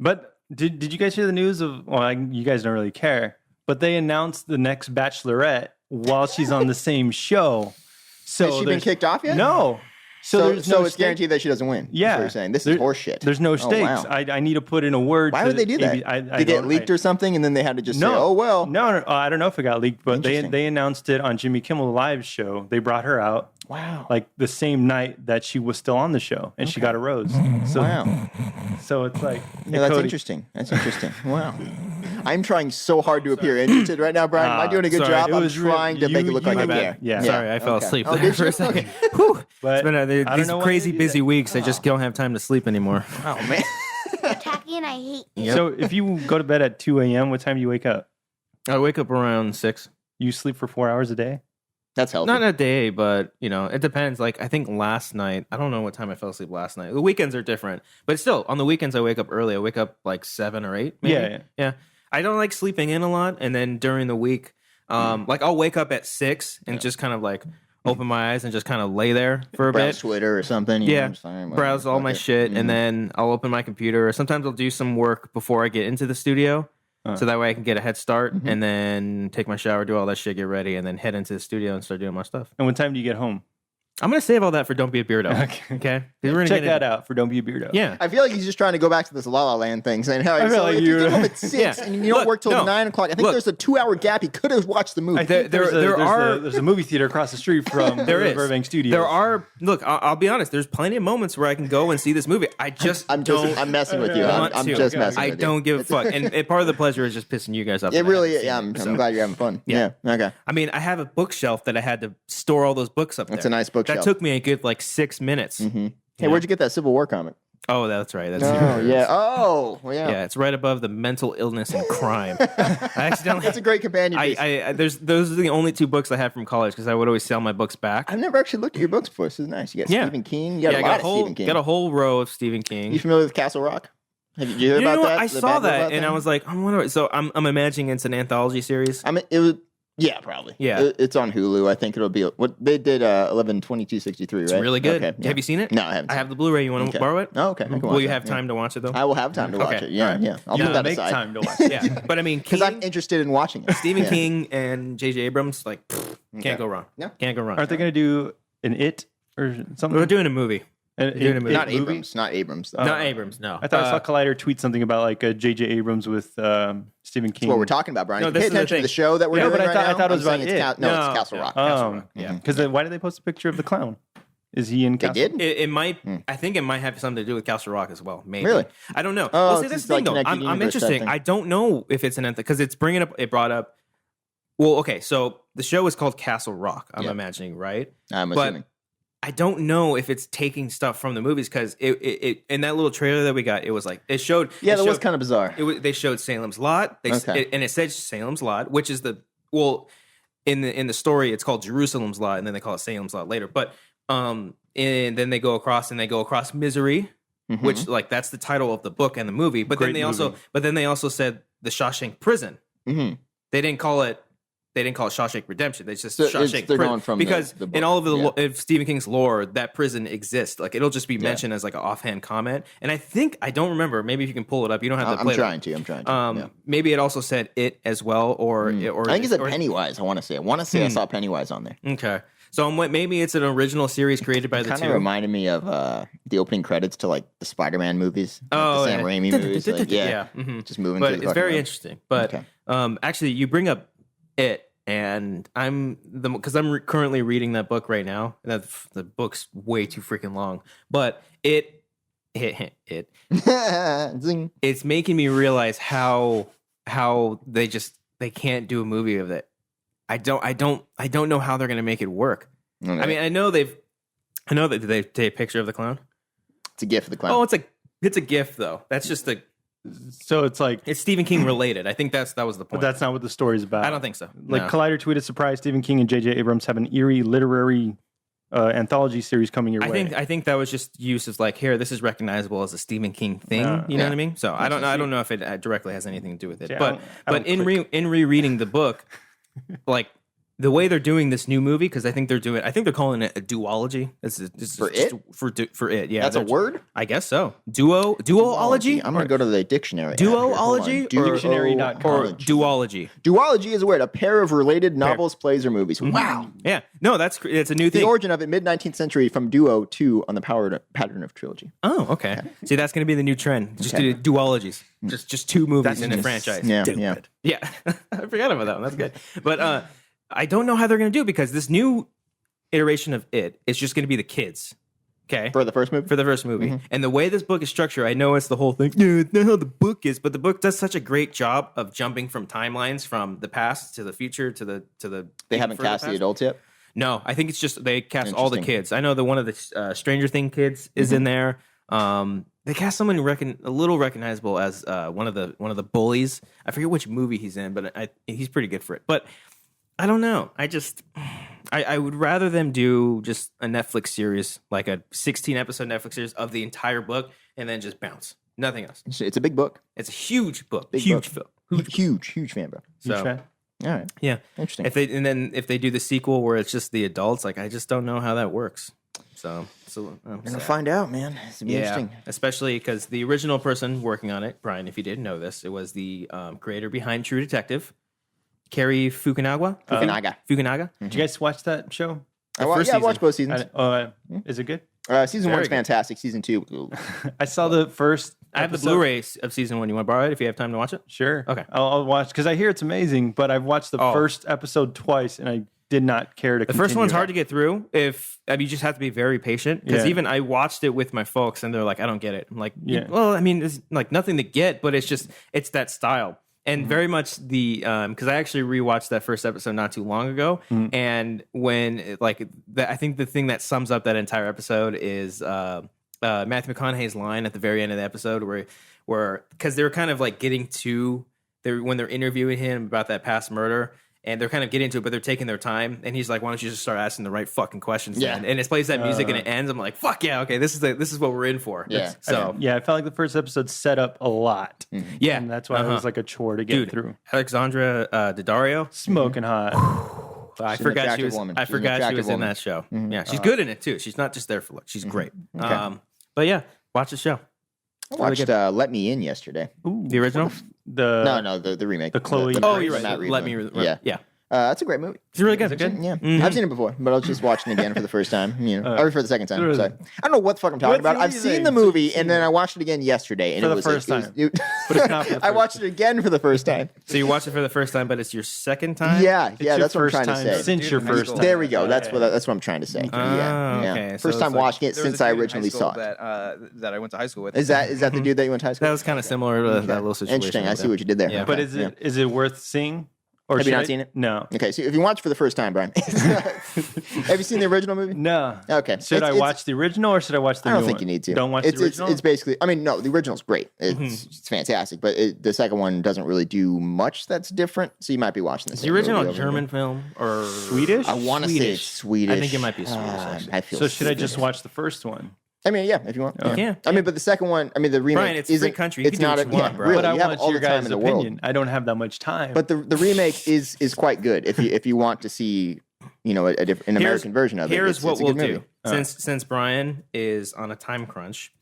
But did you guys hear the news of? Well, you guys don't really care, but they announced the next Bachelorette while she's on the same show. So Has she been there's- kicked off yet? No. So there's no it's stake- guaranteed that she doesn't win. Yeah. That's what you're saying. This is There- horse shit. There's no Oh, stakes. wow. I need to put in a word. Why to would they do that? I Did it get don't- leaked or something, and then they had to just No. say, "Oh well." No, I don't know if it got leaked, but Interesting. they announced it on Jimmy Kimmel Live's show. They brought her out Wow. like the same night that she was still on the show, and she got a rose. So, Wow. so it's like, Yeah, that's Cody, interesting. That's interesting. Wow. I'm trying so hard to appear interested right now, Brian. Am I doing a good sorry. job? It I'm was trying to you- make it look you- like I my care. bad. Yeah. Sorry, I fell Okay. asleep Oh, there did for you? a second. Whew. But It's been I don't these know why crazy they do busy that. weeks. I just don't have time to sleep anymore. Oh man. Tacky and I hate you. So if you go to bed at 2 a.m., what time do you wake up? I wake up around 6. You sleep for 4 hours a day? That's healthy. Not in a day, but it depends. Like I think last night, I don't know what time I fell asleep last night. The weekends are different, but still on the weekends I wake up early. I wake up like 7 or 8. Maybe. Yeah. I don't like sleeping in a lot, and then during the week, like I'll wake up at 6 and just kind of like open my eyes and just kind of lay there for a Browse bit. Twitter or something. you know, Yeah, just fine, whatever, browse all fuck my it. shit, Mhm. and then I'll open my computer. Sometimes I'll do some work before I get into the studio, so that way I can get a head start, and then take my shower, do all that shit, get ready, and then head into the studio and start doing my stuff. And what time do you get home? I'm gonna save all that for Don't Be a Beardo. Okay, 'Cause we're gonna Check get that out for Don't Be a Beardo. Yeah. I feel like he's just trying to go back to this La La Land thing, saying, "Hey, I feel so like if you you- get home at 6 Yeah. and you don't Look, work till no. 9 o'clock, I think Look. there's a 2-hour gap. He could have watched the movie." I think there's there's a movie theater across the street from There the is. Burbank Studios. There are. Look, I'll be honest. There's plenty of moments where I can go and see this movie. I just I'm don't. messing with you. I'm want to. just messing I with you. don't give a fuck. And part of the pleasure is just pissing you guys off. It that I really, haven't yeah. seen it, I'm so. glad you're having fun. Yeah. Yeah. Okay. I mean, I have a bookshelf that I had to store all those books up there. That's a nice bookshelf. That took me a good like 6 minutes. Hey, where'd you get that Civil War comic? Oh, that's right. That's Oh, yeah. Oh, well, yeah. Yeah, it's right above the mental illness and crime. I accidentally. That's a great companion piece. Those are the only 2 books I have from college because I would always sell my books back. I've never actually looked at your books before. This is nice. You got Yeah. Stephen King. You got Yeah, a I lot got of Stephen King. got a whole row of Stephen King. You familiar with Castle Rock? Have you heard You know about what? that? I The saw bad that robot and I thing? was like, I'm wondering. So I'm imagining it's an anthology series. I mean, it was. Yeah, probably. Yeah. It's on Hulu. I think it'll be what they did. 11/22/63. Right. It's really good. Okay. Have you seen it? No, I haven't. I seen have the Blu-ray. You want to Okay. borrow it? Oh, okay. I can Will watch you that, have yeah. time to watch it though? I will have time to watch Okay, it. Yeah, all right. yeah. I'll You put that make aside. time to watch it. Yeah, but I mean, Because I'm interested in watching it. Stephen Yeah. King and J.J. Abrams, like, can't go wrong. Yeah. Can't go wrong. Aren't they going to do an It or something? We're doing a movie. doing a movie. Not movie? Abrams. Not Abrams. Though. Not Abrams, no. I thought I saw Collider tweet something about like J.J. Abrams with Stephen King. That's what we're talking about, Brian. No, If this you is pay the attention to thing. the show that we're Yeah, doing but I right thought- I now. thought it I'm was saying about it's it. No, No, it's Castle yeah. Rock. Castle Rock. Yeah. Because why did they post a picture of the clown? Is he in They Castle? did? It might. I think it might have something to do with Castle Rock as well. Maybe. Really? I don't know. Oh, well, see, it's that's just the thing like though. connected I'm universe type interesting. thing. I don't know if it's an anthem because it's bringing up. It brought up. Well, okay, so the show is called Castle Rock. I'm Yeah. imagining, right? I'm But assuming. I don't know if it's taking stuff from the movies because it in that little trailer that we got, it was like it showed. Yeah, it that was showed- kind of bizarre. They showed Salem's Lot. Okay. And it said Salem's Lot, which is in the story it's called Jerusalem's Lot, and then they call it Salem's Lot later. But and then they go across Misery, which like that's the title of the book and the movie. But Great then they also said the Shawshank Prison. Mm-hmm. They didn't call it Shawshank Redemption. They just So it's- Shawshank they're Prison going from because the book. in all of the Yeah. if Stephen King's lore, that prison exists. Like it'll just be mentioned as like an offhand comment. And I don't remember. Maybe if you can pull it up, you don't have to I'm play. trying to. I'm trying to. Yeah. Maybe it also said it as well, or I think it's a Pennywise. I want to say. I saw Pennywise on there. Okay. So maybe it's an original series created by the Kind two. of reminded me of the opening credits to like the Spider-Man movies, like the Sam Raimi movies. Like, just moving. But through the it's very room. interesting. But actually, you bring up it, and because I'm currently reading that book right now. And the book's way too freaking long, but it Zing. it's making me realize how they can't do a movie of it. I don't know how they're going to make it work. Okay. I mean, I know that they take a picture of the clown. It's a gift of the clown. Oh, it's a gift though. That's just So it's Stephen King related. I think that was the point. But that's not what the story's about. I don't think so. Like No. Collider tweeted, surprise, Stephen King and J.J. Abrams have an eerie literary anthology series coming your way. I think that was just used as like, here, this is recognizable as a Stephen King thing. You know what I mean? So I don't know if it directly has anything to do with it. Yeah, but in rereading the book, like the way they're doing this new movie, because I think they're calling it a duology. This is For just it? for it. Yeah, That's a word? I guess so. Duology. I'm going to go to the dictionary. Duology or Dictionary.com. or duology. Duology is a word, a pair of related novels, plays, or movies. Wow. Yeah, no, it's a new The thing. origin of it, mid-19th century, from duo to on the pattern of trilogy. Oh, okay. See, that's going to be the new trend. Just do duologies. Just two movies in a franchise. Yeah, Yeah. I forgot about that one. That's good. But I don't know how they're going to do it because this new iteration of it is just going to be the kids. Okay. For the first movie? For the first movie. And the way this book is structured, I know it's the whole thing. Yeah, it's not how the book is, but the book does such a great job of jumping from timelines from the past to the future to the They haven't cast the adults yet? No, I think it's just they cast all the kids. I know one of the Stranger Thing kids is in there. They cast someone a little recognizable as one of the bullies. I forget which movie he's in, but he's pretty good for it. But I don't know. I would rather them do just a Netflix series, like a 16 episode Netflix series of the entire book, and then just bounce. Nothing else. It's a big book. It's a huge book. Huge fan, bro. So, fan. All right. yeah, Interesting. If they do the sequel where it's just the adults, like I just don't know how that works. So We're gonna find out, man. It's gonna be interesting. Especially because the original person working on it, Brian, if you didn't know this, it was the creator behind True Detective, Cary Fukunaga. Fukunaga. Did you guys watch that show? I watched both seasons. Is it good? Season one's fantastic. Season two, I saw the first. I have the Blu-ray of season one. You want to borrow it if you have time to watch it? Sure. Okay. I'll watch because I hear it's amazing, but I've watched the first episode twice and I did not care to. The first one's hard to get through. You just have to be very patient because even I watched it with my folks and they're like, I don't get it. I'm like, well, I mean, there's like nothing to get, but it's that style. And very much because I actually rewatched that first episode not too long ago, and when I think the thing that sums up that entire episode is Matthew McConaughey's line at the very end of the episode, where because they're kind of like getting to when they're interviewing him about that past murder. And they're kind of getting into it, but they're taking their time. And he's like, "Why don't you just start asking the right fucking questions?" Yeah. Then? And it plays that music and it ends. I'm like, "Fuck yeah, okay, this is what we're in for." Yeah. So I felt like the first episode set up a lot. yeah, And that's why it was like a chore to get through. Alexandra Daddario, Smoking hot. I She's an forgot attractive she was. woman. I She's an forgot she attractive was in woman. that show. Yeah, she's good in it too. She's not just there for looks. She's great. Okay. But yeah, watch the show. I watched Let Me In yesterday. The original. No, the remake. The Chloe. You're right. Matt Reeves Let one. me. Yeah. That's a great movie. It's really good. Yeah, I've seen it before, but I was just watching it again for the first time. Or for the second time. Sorry. I don't know what the fuck I'm talking about. I've seen the movie, and then I watched it again yesterday, and For it the was first time. But it's not for the I first watched it again for the first time. So you watched it for the first time, but it's your second time. Yeah, your that's what I'm first trying to time say. since your first time. There we go. That's what I'm trying to say. Yeah. Okay. So First time it's like- watching it There was since a I dude in originally high school saw it. that I went to high school with. Is that the dude that you went to high school? That was kind of similar to that little situation. Interesting. I see what you did there. Yeah. But Okay, is it worth seeing? Or Have you should not I- seen it? No. Okay, so if you watch for the first time, Brian, have you seen the original movie? No. Okay. Should I watch the original or should I watch the I new don't think one? you need to. Don't watch it's, the original? It's basically, I mean, no, the original's great. It's fantastic, but the second one doesn't really do much that's different. So you might be watching this. The original German film or Swedish? I want to say it's Swedish. I think it might be Swedish. Actually. I feel So should I Swedish. just watch the first one? I mean, yeah, if you want. Yeah. I mean, but the second one, I mean, the remake Brian, it's a free isn't. country. You It's can do not what a you want, bro. really. But I you have want all your the time guys' in the world. opinion. I don't have that much time. But the remake is quite good if you want to see an American version of it. Here's It's what a we'll good movie. do. Since Brian is on a time crunch,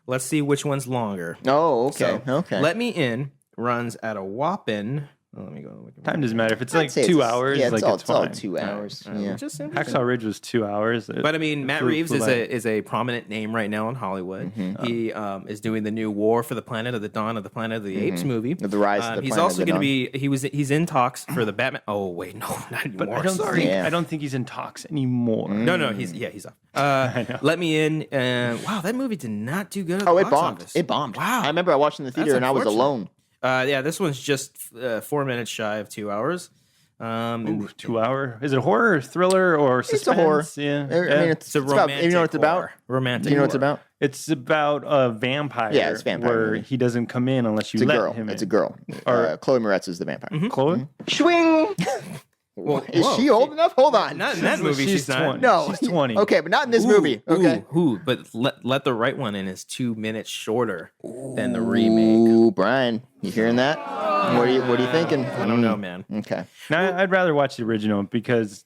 let's see which one's longer. Oh, okay, So, okay. Let Me In runs at a whopping. Let me go. Time doesn't matter. If it's I'd like say 2 it's- hours, Yeah, like it's all fine. 2 hours. All right, Yeah. just interesting. Hacksaw Ridge was 2 hours. But I mean, Matt Reeves is a prominent name right now in Hollywood. He is doing the new War for the Planet of the Dawn of the Planet of the Apes movie. The Rise of the He's Planet also of the going to be. He's in talks for the Batman. Oh wait, no, not anymore. But I don't Sorry. think Yeah. I don't think he's in talks anymore. No, he's off. Let Me In. Wow, that movie did not do good. At Oh, the it box bombed. office. It bombed. Wow. I remember I watched in the theater and I was unfortunate. alone. Yeah, this one's just 4 minutes shy of 2 hours. Ooh, 2 hour. Is it horror, thriller, or suspense? It's a horror. Yeah. I mean, it's a about, romantic. you know what it's about? horror. Romantic. Do you know what it's horror. about? It's about a vampire. Yeah, it's a vampire where movie. he doesn't come in unless you It's a let girl. him in. It's a girl. Chloe Moretz is the vampire. Chloe. Swing. Is she old enough? Hold on. Not in that movie. She's not. 20. No. She's 20. Okay, but not in this movie. Okay. But let the right one in is 2 minutes shorter than the remake. Ooh, Brian, you hearing that? What are you thinking? I don't know, man. Okay, Now, I'd rather watch the original because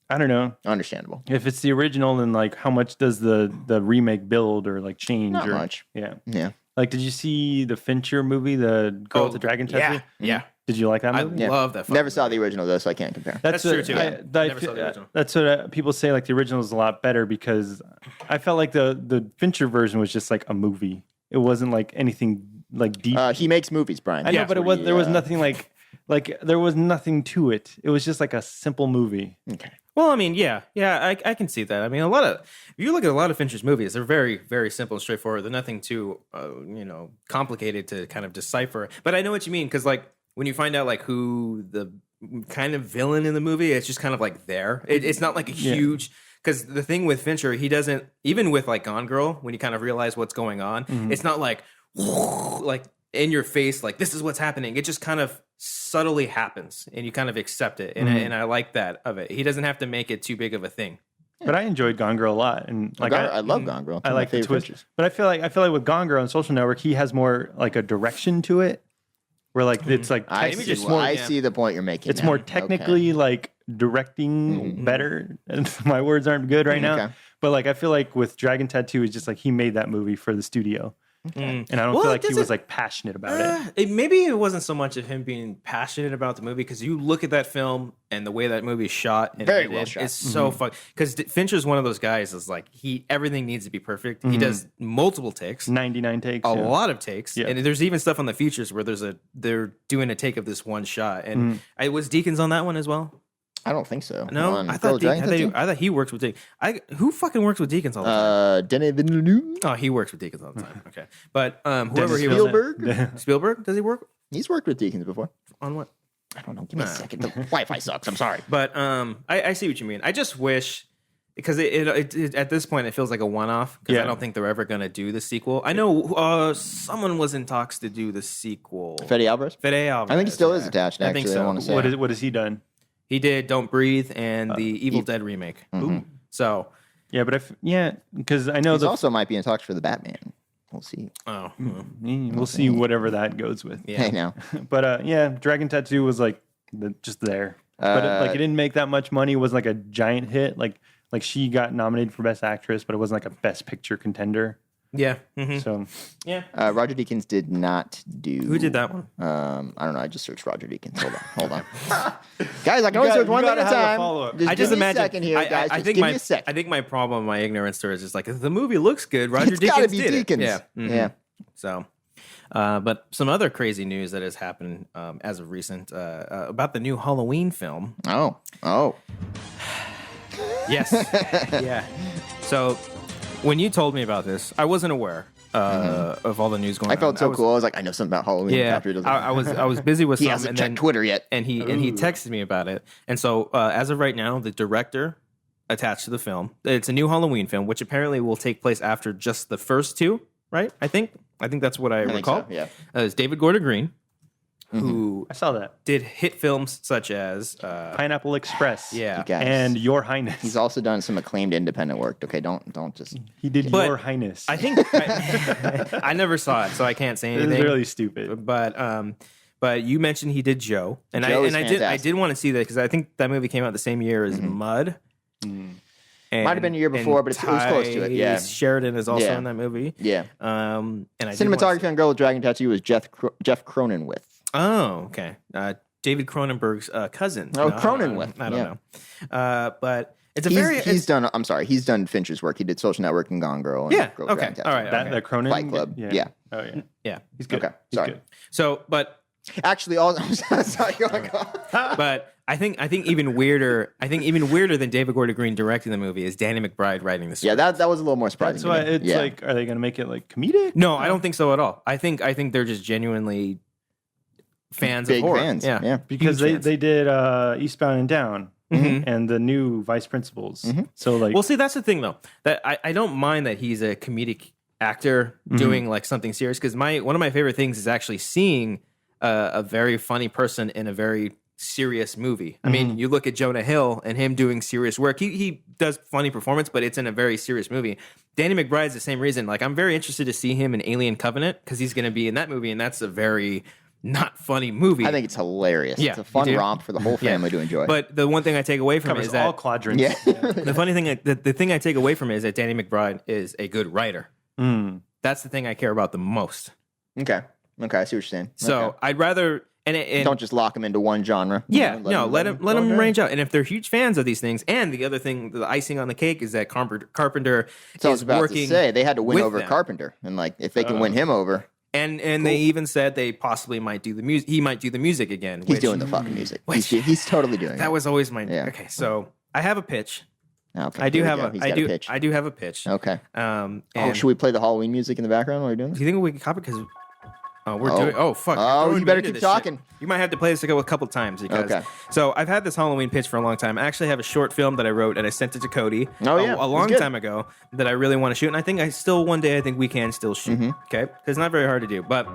I don't know understandable. if it's the original. Then like, how much does the remake build or like change? Not or, much. Yeah. Yeah. Like, did you see the Fincher movie, the Girl with the Dragon Tattoo? Yeah. Did you like that I movie? love that. Never saw the original though, so I can't compare. That's true, too. I Never feel- saw the original. That's what people say. Like the original is a lot better because I felt like the Fincher version was just like a movie. It wasn't like anything like deep. He makes movies, Brian. I know, but there was nothing like there was nothing to it. It was just like a simple movie. Okay. Well, I mean, yeah, I can see that. I mean, if you look at a lot of Fincher's movies, they're very, very simple and straightforward. They're nothing too, complicated to kind of decipher. But I know what you mean because, like, when you find out like who the kind of villain in the movie, it's just kind of like there. It's not like a huge. Because the thing with Fincher, he doesn't even with like Gone Girl, when you kind of realize what's going on, it's not like in your face, like this is what's happening. It just kind of subtly happens, and you kind of accept it. And I like that of it. He doesn't have to make it too big of a thing. But I enjoyed Gone Girl a lot, and like I love Gone Girl. I like the twist. But I feel like with Gone Girl and Social Network, he has more like a direction to it, where like it's like I see the point you're making. it's now. more technically like directing better. And my words aren't good right now, Okay. but like I feel like with Dragon Tattoo, it's just like he made that movie for the studio, and I don't Well, feel it like he doesn't- was like passionate about it. Maybe it wasn't so much of him being passionate about the movie because you look at that film and the way that movie is shot, and Very well shot. It's so fun because Fincher's one of those guys is like everything needs to be perfect. He does multiple takes, 99 takes, a yeah. lot of takes, Yeah. and there's even stuff on the features where they're doing a take of this one shot. And was Deakins on that one as well? I don't think so. No, On I Girl thought Dragon Tattoo? I thought he works with Deakins. Who fucking works with Deakins all the time? Denis Villeneuve. Oh, he works with Deakins all the time. Okay, but whoever Dennis he was, Spielberg. Spielberg, does he work He's worked with Deacons before. on what? I don't know. Give me a second. The Wi-Fi sucks. I'm sorry. But I see what you mean. I just wish because it at this point it feels like a one-off because Yeah. I don't think they're ever going to do the sequel. I know someone was in talks to do the sequel. Fede Alvarez. Fede Alvarez. I think he still is attached. I Actually, think so. I want to say. What has he done? He did Don't Breathe and the Evil Dead remake. Mm-hmm. So, Yeah, but because I know He also might be in talks for the Batman. We'll see. we'll see whatever that goes with. yeah. Hey now. But Dragon Tattoo was like just there, but it didn't make that much money. It wasn't like a giant hit. Like she got nominated for Best Actress, but it wasn't like a Best Picture contender. Yeah. Mhm. So Yeah. Roger Deakins did not do. Who did that one? I don't know. I just searched Roger Deakins. Hold on. Guys, I can only search one at a time. follow-up. I just give me imagine. a second here, guys. I Just think give me a second. I think my problem, my ignorance to it is just like if the movie looks good, Roger It's gotta Deakins be did it. Deakins. Yeah. Mhm. Yeah. So, but some other crazy news that has happened as of recent about the new Halloween film. Oh. Yes. Yeah. So, when you told me about this, I wasn't aware of all the news going on. I felt so cool. I was like, I know something about Halloween. Yeah, After he doesn't- I was busy with He something, hasn't and checked then Twitter yet. and he texted me about it. And so, as of right now, the director attached to the film, it's a new Halloween film, which apparently will take place after just the first two. Right? I think that's what I think recall. so, yeah. It's David Gordon Green, who I saw that did hit films such as Pineapple Express. yeah. Guys, and Your Highness. he's also done some acclaimed independent work. Okay, don't just. He did But Your Highness. I think I never saw it, so I can't say It was anything. really stupid. But you mentioned he did Joe, and Joe is I fantastic. did want to see that because I think that movie came out the same year as Mud. And, Might have been a year before, but it was close to it, yeah. Sheridan is also Yeah. in that movie. Yeah. And I did wanna Cinematography on Girl with Dragon Tattoo was Jeff Cronenwith. Oh, okay. David Cronenberg's cousin. Oh, Cronenwith. I don't know. But it's he's done Fincher's work. He did Social Network and Gone Girl. And Yeah. Girl Okay. Dragon All right. That Okay. Cronin Fight Club. Yeah. Oh yeah. Yeah. He's good. Okay. He's Sorry. good. So, but Actually, sorry. Go on. but I think even weirder than David Gordon Green directing the movie is Danny McBride writing the script. Yeah, that was a little more surprising. That's why it's like, are they going to make it like comedic? No, I don't think so at all. I think they're just genuinely fans Big of horror. fans. Yeah. Because Huge fans. they did Eastbound and Down and the new Vice Principals. So like, Well, see, that's the thing though. That I don't mind that he's a comedic actor doing like something serious, because one of my favorite things is actually seeing a very funny person in a very serious movie. I mean, you look at Jonah Hill and him doing serious work. He does funny performance, but it's in a very serious movie. Danny McBride's the same reason. Like, I'm very interested to see him in Alien Covenant because he's going to be in that movie, and that's a very not funny movie. I think it's hilarious. Yeah, It's a fun you do? romp for the whole family to enjoy. But the one thing I take away from it covers is all that quadrants. yeah. the funny thing, the thing I take away from it is that Danny McBride is a good writer. That's the thing I care about the most. Okay. I see what you're saying. So Okay. I'd rather and Don't just lock them into one genre. yeah, You know, let them range out. And if they're huge fans of these things, and the other thing, the icing on the cake is that Carpenter So I is was about working to say they had to win with over them. Carpenter, and like if they can win him over, And they even said they possibly might do the music. He might do the music again. he's doing the fucking music. He's totally doing That it. was always my Yeah. Okay, so I have a pitch. Okay, I do here we have go. a He's I got do pitch. I do have a pitch. Okay. And Should we play the Halloween music in the background while you're doing do this? you think we can copy? Because we're Oh. doing. Oh fuck! Oh, you're throwing you me better into keep this talking. shit. You might have to play this a couple times because. Okay. So I've had this Halloween pitch for a long time. I actually have a short film that I wrote and I sent it to Cody. Oh, yeah. a long That's good. time ago that I really want to shoot, and I think one day we can still shoot. Mm-hmm. Okay, 'cause it's not very hard to do, but.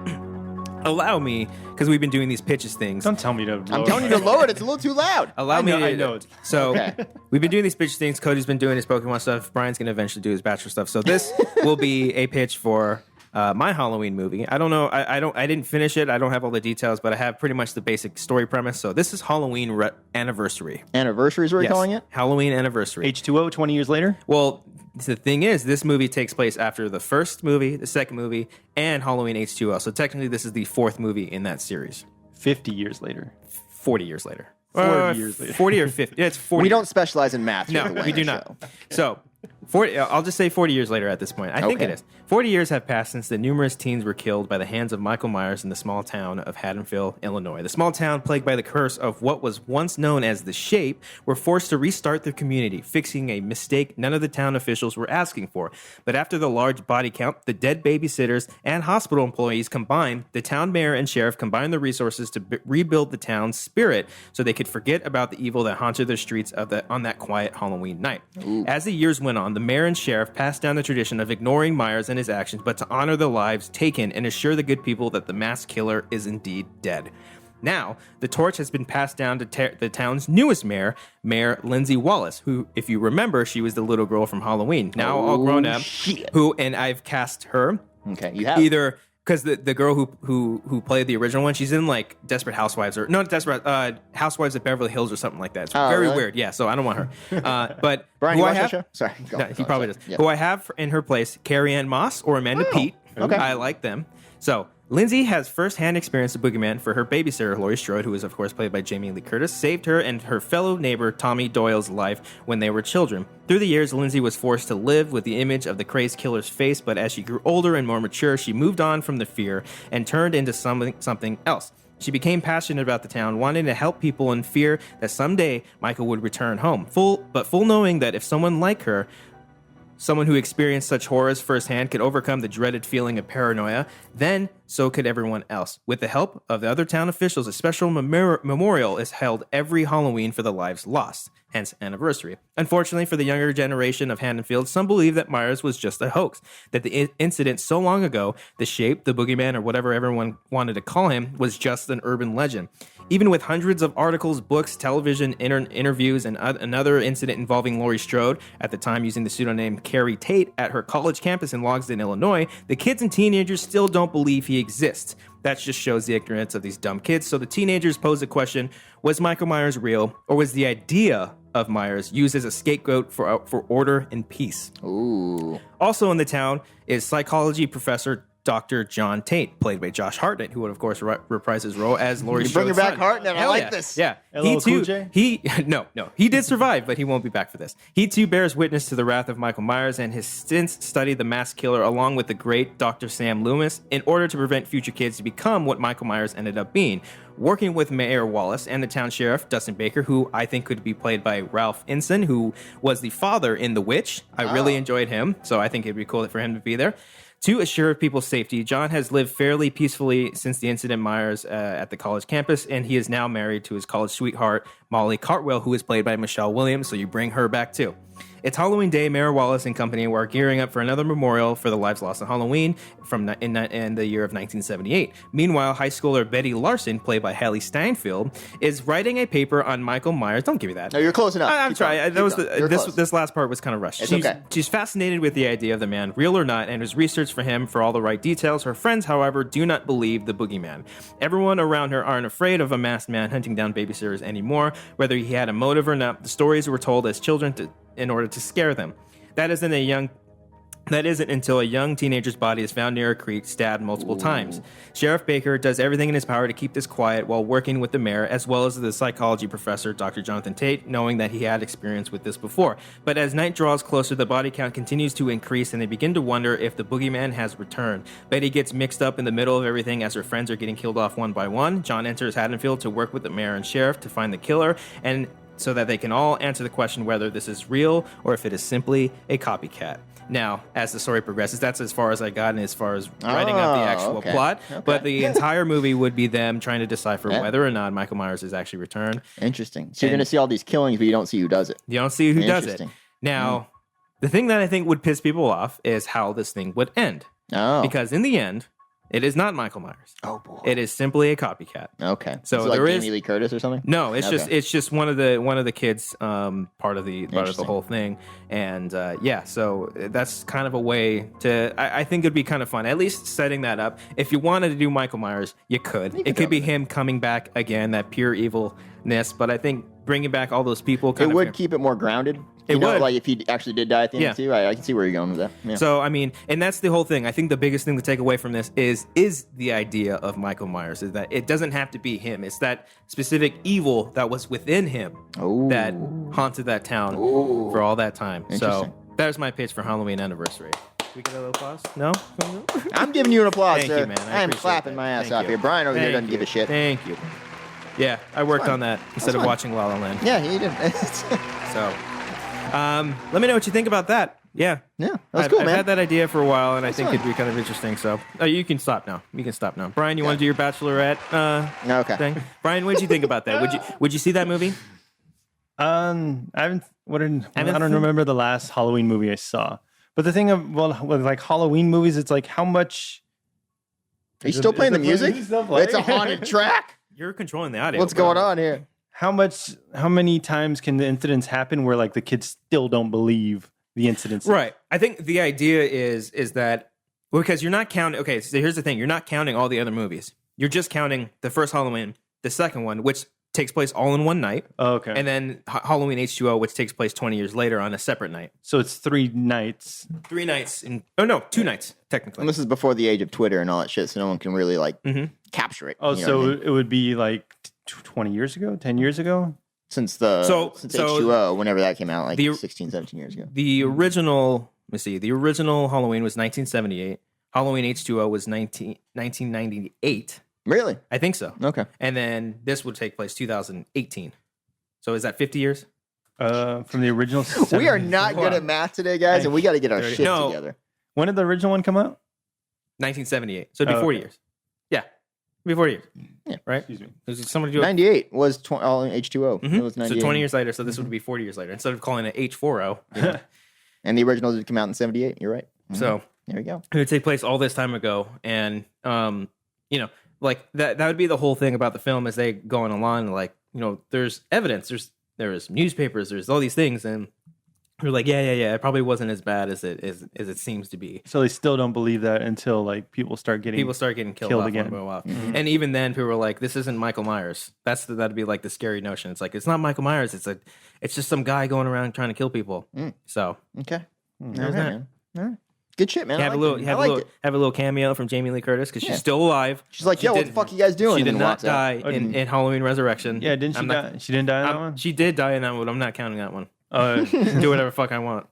Allow me, because we've been doing these pitches things. Don't tell me to. I'm telling you to lower it. It's a little too loud. Allow me to. I know. So Okay. we've been doing these pitch things. Cody's been doing his Pokemon stuff. Brian's going to eventually do his Bachelor stuff. So this will be a pitch for my Halloween movie. I don't know. I didn't finish it. I don't have all the details, but I have pretty much the basic story premise. So this is Halloween Anniversary. Anniversary is what you're calling it? Halloween Anniversary. H2O 20 years later. Well, the thing is, this movie takes place after the first movie, the second movie, and Halloween H2O. So technically, this is the fourth movie in that series. 50 years later. 40 years later. 40 years later. 40 or 50. Yeah, it's 40. We don't specialize in math. here No, at the we Wanger do not. Show. So, 40, I'll just say 40 years later at this point. I think Okay. it is. 40 years have passed since the numerous teens were killed by the hands of Michael Myers in the small town of Haddonfield, Illinois. The small town, plagued by the curse of what was once known as the Shape, were forced to restart their community, fixing a mistake none of the town officials were asking for. But after the large body count, the dead babysitters, and hospital employees combined, the town mayor and sheriff combined their resources to rebuild the town's spirit so they could forget about the evil that haunted the streets on that quiet Halloween night. As the years went on, the mayor and sheriff passed down the tradition of ignoring Myers and his actions, but to honor the lives taken and assure the good people that the mass killer is indeed dead. Now, the torch has been passed down to the town's newest mayor, Mayor Lindsay Wallace, who, if you remember, she was the little girl from Halloween, now all grown up, shit. and I've cast her Okay, you have. either because the girl who played the original one, she's in like Desperate Housewives or not Desperate Housewives of Beverly Hills or something like that. It's very really? weird. Yeah, so I don't want her. But Brian, who you I watch have, that show? Sorry. Go no, on, he go probably on, does. sorry. Who I have in her place, Carrie Ann Moss or Amanda Peet. okay. I like them. So Lindsay has firsthand experience of Boogeyman for her babysitter, Laurie Strode, who is, of course, played by Jamie Lee Curtis, saved her and her fellow neighbor, Tommy Doyle's life when they were children. Through the years, Lindsay was forced to live with the image of the crazed killer's face, but as she grew older and more mature, she moved on from the fear and turned into something else. She became passionate about the town, wanting to help people in fear that someday Michael would return home, full knowing that if someone like her, someone who experienced such horrors firsthand, could overcome the dreaded feeling of paranoia, then so could everyone else. With the help of the other town officials, a special memorial is held every Halloween for the lives lost, hence anniversary. Unfortunately for the younger generation of Haddonfield, some believe that Myers was just a hoax, that the incident so long ago, the Shape, the Boogeyman, or whatever everyone wanted to call him, was just an urban legend. Even with hundreds of articles, books, television, interviews, and another incident involving Laurie Strode, at the time using the pseudonym Carrie Tate, at her college campus in Logsdon, Illinois, the kids and teenagers still don't believe he exists. That just shows the ignorance of these dumb kids. So the teenagers pose the question, was Michael Myers real, or was the idea of Myers used as a scapegoat for order and peace? Ooh. Also in the town is psychology professor Dr. John Tate, played by Josh Hartnett, who would, of course, reprise his role as Laurie Bring Strode's back son. Hartnett. I like this. this. Yeah. LL Cool J? No. He did survive, but he won't be back for this. He, too, bears witness to the wrath of Michael Myers and has since studied the masked killer along with the great Dr. Sam Loomis in order to prevent future kids to become what Michael Myers ended up being. Working with Mayor Wallace and the town sheriff, Dustin Baker, who I think could be played by Ralph Ensign, who was the father in The Witch. I really enjoyed him, so I think it'd be cool for him to be there. To assure people's safety, John has lived fairly peacefully since the incident Myers at the college campus, and he is now married to his college sweetheart, Molly Cartwell, who is played by Michelle Williams, so you bring her back too. It's Halloween Day. Mayor Wallace and company were gearing up for another memorial for the lives lost on Halloween in the year of 1978. Meanwhile, high schooler Betty Larson, played by Haley Steinfeld, is writing a paper on Michael Myers. Don't give me that. No, you're close enough. I'm trying. This last part was kind of rushed. Okay. She's fascinated with the idea of the man, real or not, and has researched for him for all the right details. Her friends, however, do not believe the boogeyman. Everyone around her aren't afraid of a masked man hunting down babysitters anymore, whether he had a motive or not. The stories were told as children in order to scare them. That isn't until a young teenager's body is found near a creek, stabbed multiple times. Sheriff Baker does everything in his power to keep this quiet while working with the mayor, as well as the psychology professor, Dr. Jonathan Tate, knowing that he had experience with this before. But as night draws closer, the body count continues to increase, and they begin to wonder if the boogeyman has returned. Betty gets mixed up in the middle of everything as her friends are getting killed off one by one. John enters Haddonfield to work with the mayor and sheriff to find the killer, and so that they can all answer the question whether this is real or if it is simply a copycat. Now, as the story progresses, that's as far as I got and as far as writing up the actual plot. Okay. But the entire movie would be them trying to decipher whether or not Michael Myers is actually returned. Interesting. So you're going to see all these killings, but you don't see who does it. You don't see who does it. Now, the thing that I think would piss people off is how this thing would end. Oh. Because in the end, it is not Michael Myers. Oh boy! It is simply a copycat. Okay. So like there Jamie Lee Curtis or something. No, it's just one of the kids part of the whole thing, and so that's kind of a way to. I think it'd be kind of fun, at least setting that up. If you wanted to do Michael Myers, you could. It could be him coming back again, that pure evilness. But I think bringing back all those people, would keep it more grounded. It would. Like if he actually did die at the end too. I can see where you're going with that. Yeah. So, I mean, and that's the whole thing. I think the biggest thing to take away from this is the idea of Michael Myers, is that it doesn't have to be him. It's that specific evil that was within him that haunted that town for all that time. So there's my pitch for Halloween anniversary. Can we get a little applause? No? I'm giving you an applause, Thank sir. you, man. I am clapping my ass off here. Brian over here doesn't give a shit. Thank you. Yeah, I worked on that instead of watching La La Land. Yeah, he did. So... let me know what you think about that. Yeah, that's cool, man. man. I've had that idea for a while, and I think it'd be kind of interesting. So, you can stop now. Brian, you want to do your Bachelorette thing? Brian, what did you think about that? Would you see that movie? I haven't. I don't remember the last Halloween movie I saw. But the thing with like Halloween movies, it's like how much. Are you still playing the music? It's a haunted track. You're controlling the audio. What's going on here? How many times can the incidents happen where like the kids still don't believe the incidents? Right. I think the idea is that because you're not counting. Okay, so here's the thing: you're not counting all the other movies. You're just counting the first Halloween, the second one, which takes place all in one night. Oh, okay. And then Halloween H2O, which takes place 20 years later on a separate night. So it's 3 nights. 2 nights technically. And this is before the age of Twitter and all that shit, so no one can really like capture it. Oh, so it would be like 20 years ago, 10 years ago? Since H2O, whenever that came out, like 16, 17 years ago. The original Halloween was 1978. Halloween H2O was 1998. Really? I think so. Okay. And then this would take place 2018. So is that 50 years? From the original. We are not good at math today, guys, and we got to get our shit together. When did the original one come out? 1978. So it'd be 40 years. Yeah. It'd be 40 years. Yeah. Right? Excuse me. Somebody do it. 98 was all in H2O. It was 98. So 20 years later. So this would be 40 years later. Instead of calling it H40. You know? And the original did come out in 78. You're right. So there we go. It would take place all this time ago. And, like that would be the whole thing about the film as they going along. Like, there's evidence. There's newspapers. There's all these things. And we're like, yeah. It probably wasn't as bad as it seems to be. So they still don't believe that until like people start getting killed off again. Mm-hmm. And even then, people were like, "This isn't Michael Myers." That'd be like the scary notion. It's like it's not Michael Myers. It's just some guy going around trying to kill people. So okay, there's that. All right. Good shit, man. Have a little cameo from Jamie Lee Curtis because she's still alive. She's like, yo, what the fuck you guys doing? She did not die in Halloween Resurrection. Yeah, didn't she die? She didn't die in that one? She did die in that one, but I'm not counting that one. Do whatever fuck I want.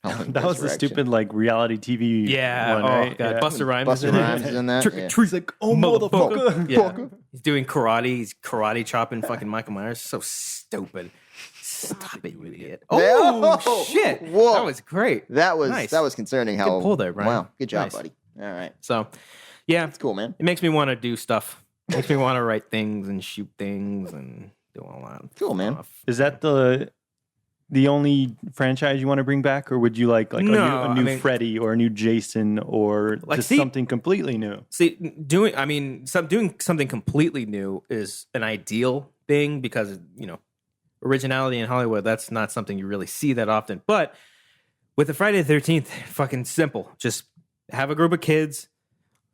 That was the stupid like reality TV one, right? God. Yeah. Busta Rhymes Busta Rhymes is in that. Trick or treat. He's like, oh, motherfucker. Yeah. He's doing karate. He's karate chopping fucking Michael Myers. So stupid. Stop it, you idiot. Oh, shit. Whoa. That was great. That was nice. That was concerning how... Good pull there, Brian. Wow. Good job, Nice. buddy. All right. So, yeah. It's cool, man. It makes me want to do stuff. It makes me want to write things and shoot things and do all that. Cool, man. Stuff. Is that the only franchise you want to bring back, or would you like a new Freddy or a new Jason or just something completely new? See, doing something completely new is an ideal thing because, originality in Hollywood, that's not something you really see that often. But with the Friday the 13th, fucking simple. Just have a group of kids,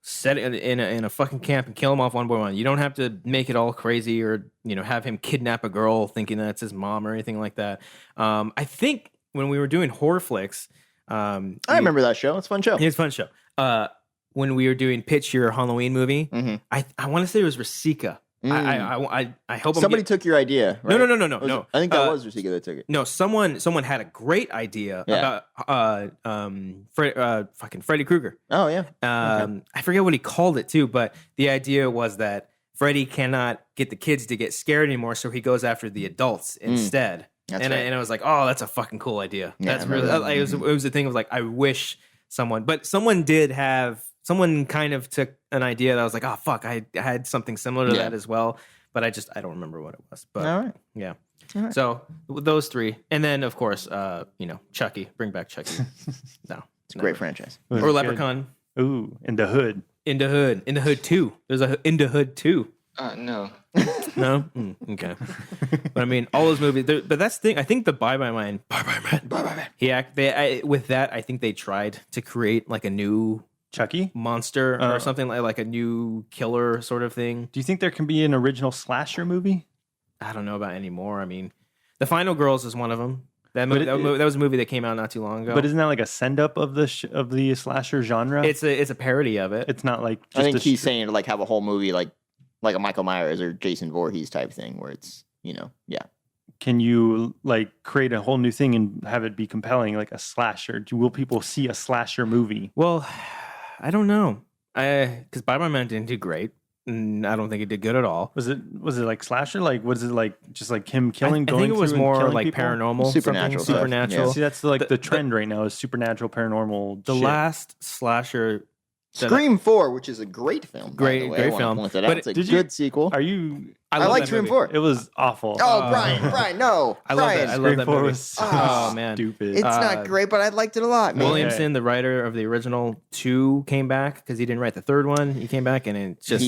set it in a fucking camp and kill them off one by one. You don't have to make it all crazy or, have him kidnap a girl thinking that's his mom or anything like that. I think when we were doing horror flicks... I remember that show. It's a fun show. It's a fun show. When we were doing Pitch Your Halloween movie, I want to say it was Rasika. I hope somebody took your idea. Right? No. I think that was Rasika that took it. No, someone had a great idea about fucking Freddy Krueger. Oh yeah. I forget what he called it too, but the idea was that Freddy cannot get the kids to get scared anymore, so he goes after the adults instead. And I was like, oh, that's a fucking cool idea. Yeah, that's really it was the thing of like, I wish someone kind of took an idea that I was like, oh fuck, I had something similar to that as well, but I don't remember what it was. But all right. Yeah. All right. So those three, and then of course, Chucky, bring back Chucky. No, it's a great franchise. Or Leprechaun. Ooh, In the Hood. In the Hood 2. There's a In the Hood 2. No. No? Okay. But I mean, all those movies. But that's the thing. I think the Bye Bye Man. With that, I think they tried to create like a new Chucky monster or something like a new killer sort of thing. Do you think there can be an original slasher movie? I don't know about anymore. I mean, The Final Girls is one of them. That was a movie that came out not too long ago. But isn't that like a send up of the slasher genre? It's a parody of it. It's not like. I think he's saying to like have a whole movie like a Michael Myers or Jason Voorhees type thing where it's Can you like create a whole new thing and have it be compelling, like a slasher? Will people see a slasher movie? Well, I don't know. Because Bye Bye Man didn't do great. I don't think it did good at all. Was it like slasher? Like, was it like just like him killing? I think it was more like people? Paranormal, supernatural. Yeah. See, that's like the trend right now is supernatural, paranormal. The last slasher, Scream 4, which is a great film. Great film. But it's a good sequel. Are you? I like Scream 4. It was awful. Oh, Brian, no. I love that. I love that movie. Was so man, stupid. It's not great, but I liked it a lot. Man. Williamson, the writer of the original 2, came back because he didn't write the third one. He came back and it's just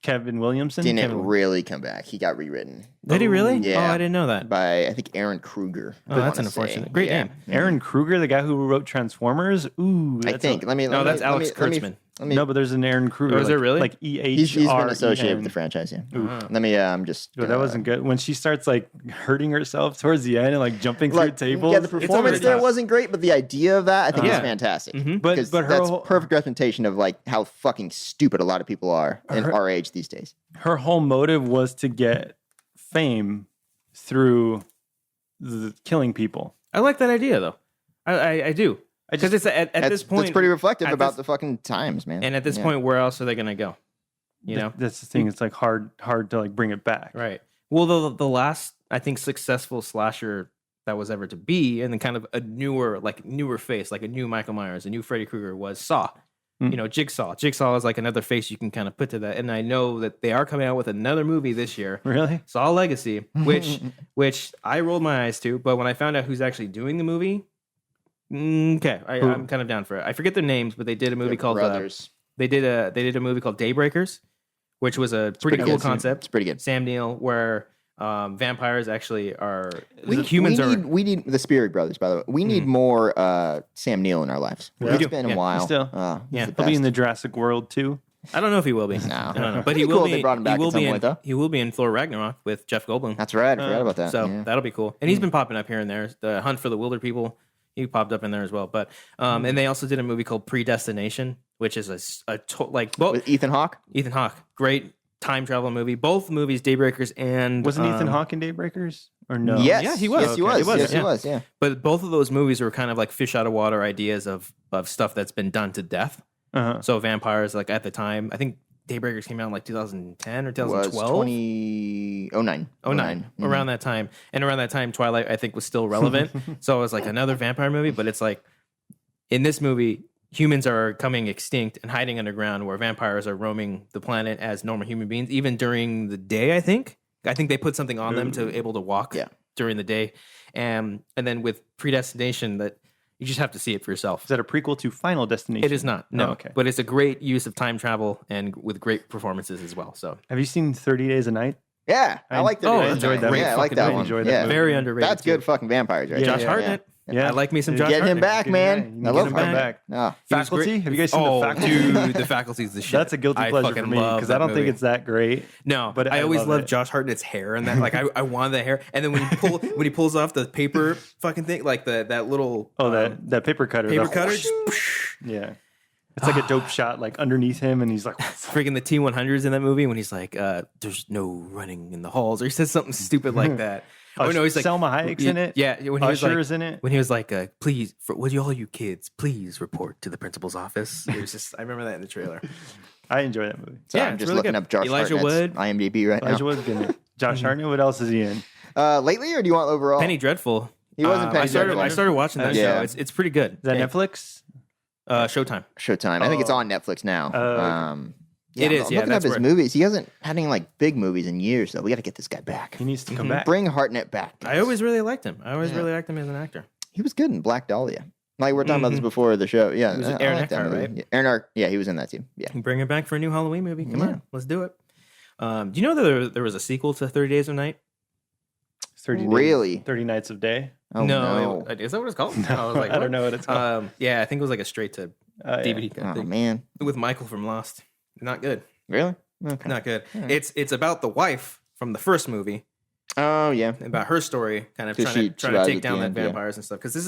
Kevin Williamson didn't really come back. He got rewritten. Did he really? Yeah. Oh, I didn't know that. By I think Aaron Kruger. Oh, that's unfortunate. Great name. Aaron Kruger, the guy who wrote Transformers. Ooh, I think. That's Alex Kurtzman. No, but there's an Aaron Kruger. Oh, is there really? Like EHR. He's been associated with the franchise. Yeah. Let me just. That wasn't good. When she starts like hurting herself towards the end and like jumping through tables. Yeah, the performance there wasn't great, but the idea of that I think is fantastic. Mm-hmm. But that's her perfect representation of like how fucking stupid a lot of people are in our age these days. Her whole motive was to get fame through killing people. I like that idea though. I do. Because it's at this point, it's pretty reflective about the fucking times, man. And at this point, where else are they going to go? You know, that's the thing. It's like hard to like bring it back, right? Well, the last I think successful slasher that was ever to be, and then kind of a newer face, like a new Michael Myers, a new Freddy Krueger, was Saw. You know, Jigsaw. Jigsaw is like another face you can kind of put to that. And I know that they are coming out with another movie this year. Really? Saw Legacy, which I rolled my eyes to, but when I found out who's actually doing the movie. Okay, I'm kind of down for it. I forget their names, but they did a movie called Brothers. They did a movie called Daybreakers, which was a pretty cool concept. It's pretty good. Sam Neill, where vampires actually are we need the Spirit Brothers. By the way, we need more Sam Neill in our lives. It's been a while. Still, he'll be in the Jurassic World too. I don't know if he will be. No, I don't know. But he will cool be. They brought him back at some point, though. He will be in Thor Ragnarok with Jeff Goldblum. That's right. I forgot about that. So that'll be cool. And he's been popping up here and there. The Hunt for the Wilder People. He popped up in there as well. But and they also did a movie called Predestination, which is with Ethan Hawke. Ethan Hawke, great time travel movie. Both movies, Daybreakers and wasn't Ethan Hawke in Daybreakers or no? Yes, yeah, he was. Yes, he was. Yes, he was. Yeah. But both of those movies were kind of like fish out of water ideas of stuff that's been done to death. So vampires, like at the time, I think Daybreakers came out in like 2010 or 2012. 2009. Around that time. And around that time, Twilight, I think, was still relevant. So it was like another vampire movie, but it's like in this movie, humans are coming extinct and hiding underground where vampires are roaming the planet as normal human beings, even during the day, I think. I think they put something on them to able to walk during the day. And then with Predestination, that you just have to see it for yourself. Is that a prequel to Final Destination? It is not. No. Oh, okay. But it's a great use of time travel and with great performances as well. So have you seen 30 Days a Night? Yeah, I like that. I enjoyed that. Yeah, I like that one. Enjoyed that movie. Very underrated. That's good fucking vampires, right? Josh Hartnett. Yeah. I like me some Josh Getting him Hartnett. back, man. I love him back. Oh. Faculty? Have you guys seen The Faculty? Dude, The Faculty's the shit. That's a guilty pleasure for me because I don't think it's that great. No, but I always loved Josh Hartnett's hair and that. Like I wanted the hair, and then when he pulls off the paper fucking thing, like that little that paper cutter. Just, yeah. It's like a dope shot, like underneath him, and he's like, freaking the T-100s in that movie when he's like, "There's no running in the halls," or he says something stupid like that. Oh no, he's like Selma Hayek's in it. Yeah, when he was Usher is in it. When he was like, "Please, would you all you kids please report to the principal's office?" It was just, I remember that in the trailer. I enjoy that movie. So I'm just really looking good. up Josh Elijah Hartnett's Wood, IMDb right Elijah now. Wood's in it. Josh Hartnett. What else is he in? Lately, or do you want overall? Penny Dreadful. He wasn't Penny Dreadful. I started watching that show. It's pretty good. Is that Netflix? Showtime. I think it's on Netflix now. It is. I'm looking up his movies. He hasn't had any like big movies in years, though. We got to get this guy back. He needs to come back. Bring Hartnett back. I always really liked him. Really liked him as an actor. He was good in Black Dahlia. Like we were talking about this before the show. Yeah, He was Aaron Eckhart, right? Yeah, Aaron Eckhart. Yeah, he was in that too. Yeah, Bring it back for a new Halloween movie. Come on, let's do it. Do you know that there was a sequel to 30 Days of Night? 30 really? 30 Nights of Day? Oh, no. Is that what it's called? I was like, I don't know what it's called. Yeah, I think it was like a straight to DVD kind of Oh thing. man, With Michael from Lost. Not good. really? Okay. Not good. It's about the wife from the first movie. Oh yeah. About her story, kind of So trying she to survives take at down the that end, yeah. vampires and stuff. Because this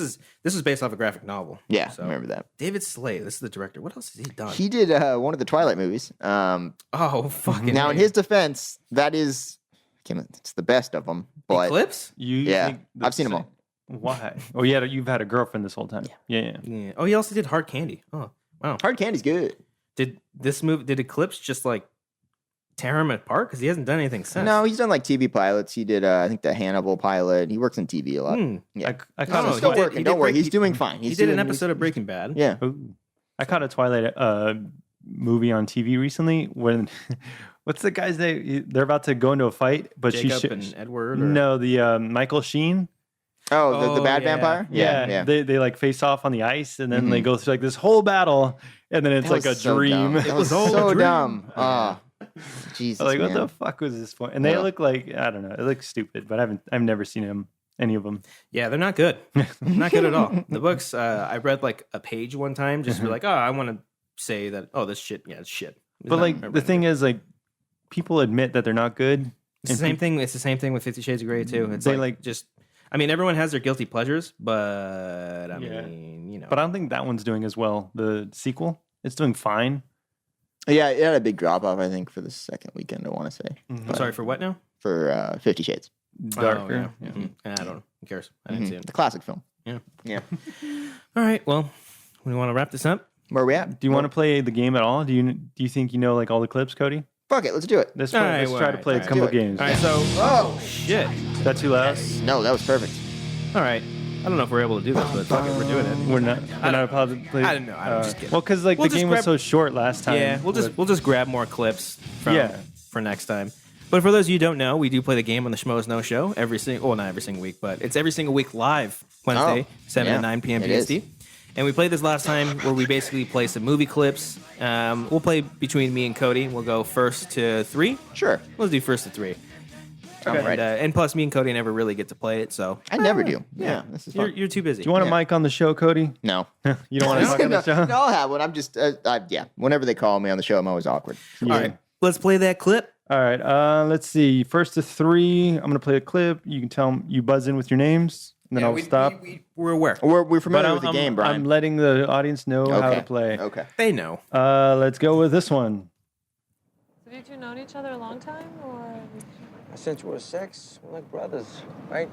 is based off a graphic novel. Yeah, So, I remember that. David Slade. This is the director. What else has he done? He did one of the Twilight movies. Oh fucking. Now, in his defense, that is, it's the best of them. But Eclipse. yeah, I've seen them all. Why? Oh yeah, you've had a girlfriend this whole time. Yeah. Yeah. Oh, he also did Hard Candy. Oh wow. Hard Candy's good. Did Eclipse just like tear him apart? Because he hasn't done anything since. No, he's done like TV pilots. He did, I think, the Hannibal pilot. He works in TV a lot. Yeah, I caught he's a still Twilight. working. Don't worry, he's doing fine. He did an episode of Breaking Bad. Yeah. I caught a Twilight movie on TV recently when what's the guy's name? They're about to go into a fight, but Jacob and Edward. Or? No, the Michael Sheen. Oh, the bad yeah. vampire? Yeah. They like face off on the ice and then they go through like this whole battle and then it's That like a was so dream. dumb. That was all a so dream. dumb. Oh, Jesus, Like what man. the fuck was this point? And they look like I don't know. It looks stupid, but I've never seen any of them. Yeah, they're not good. Not good at all. The books, I read like a page one time just to be like, oh, I want to say that, oh, this shit, yeah, it's shit. But like the thing is, like people admit that they're not good. It's the same thing. It's the same thing with 50 Shades of Grey too. It's They, like just, I mean, everyone has their guilty pleasures, but I Yeah. mean, you know. But I don't think that one's doing as well. The sequel, it's doing fine. Yeah, it had a big drop off, I think, for the second weekend, I want to say. I'm sorry, for what now? For 50 Shades. Darker. Oh, yeah. I don't know. Who cares? I didn't see it. The classic film. Yeah. Yeah. All right. Well, we want to wrap this up. Where are we at? Do you want to play the game at all? Do you think you know like all the clips, Cody? Fuck it, let's do it. Let's All try, right, let's try to play a all right. couple Do it. games. All right. So, Oh, shit. Is that too loud? no, that was perfect. All right. I don't know if we're able to do this, but fuck it, we're doing it. We're not. We're not probably. I don't know. I'm just kidding. Well, because like We'll the just game grab- was so short last time. Yeah, we'll just grab more clips Yeah. for next time. But for those of you who don't know, we do play the game on the Schmoes No Show not every single week, but it's every single week live Wednesday, 7 to 9 p.m. it PST. is. And we played this last time where we basically play some movie clips. We'll play between me and Cody. We'll go first to 3. Sure. Let's do first to 3. All right. And plus, me and Cody never really get to play it, so I never do. Yeah, this is fun. you're too busy. Do you want a mic on the show, Cody? No. You don't want a mic on the show? No, I'll have one. I'm just, yeah. Whenever they call me on the show, I'm always awkward. All right, let's play that clip. All right. Let's see. First to 3, I'm going to play a clip. You can tell them, you buzz in with your names, and then I'll stop. We're aware. We're familiar with the game, Brian. I'm letting the audience know how to play. Okay. They know. Let's go with this one. So did you know each other a long time, or? Since we were 6, we're like brothers, right?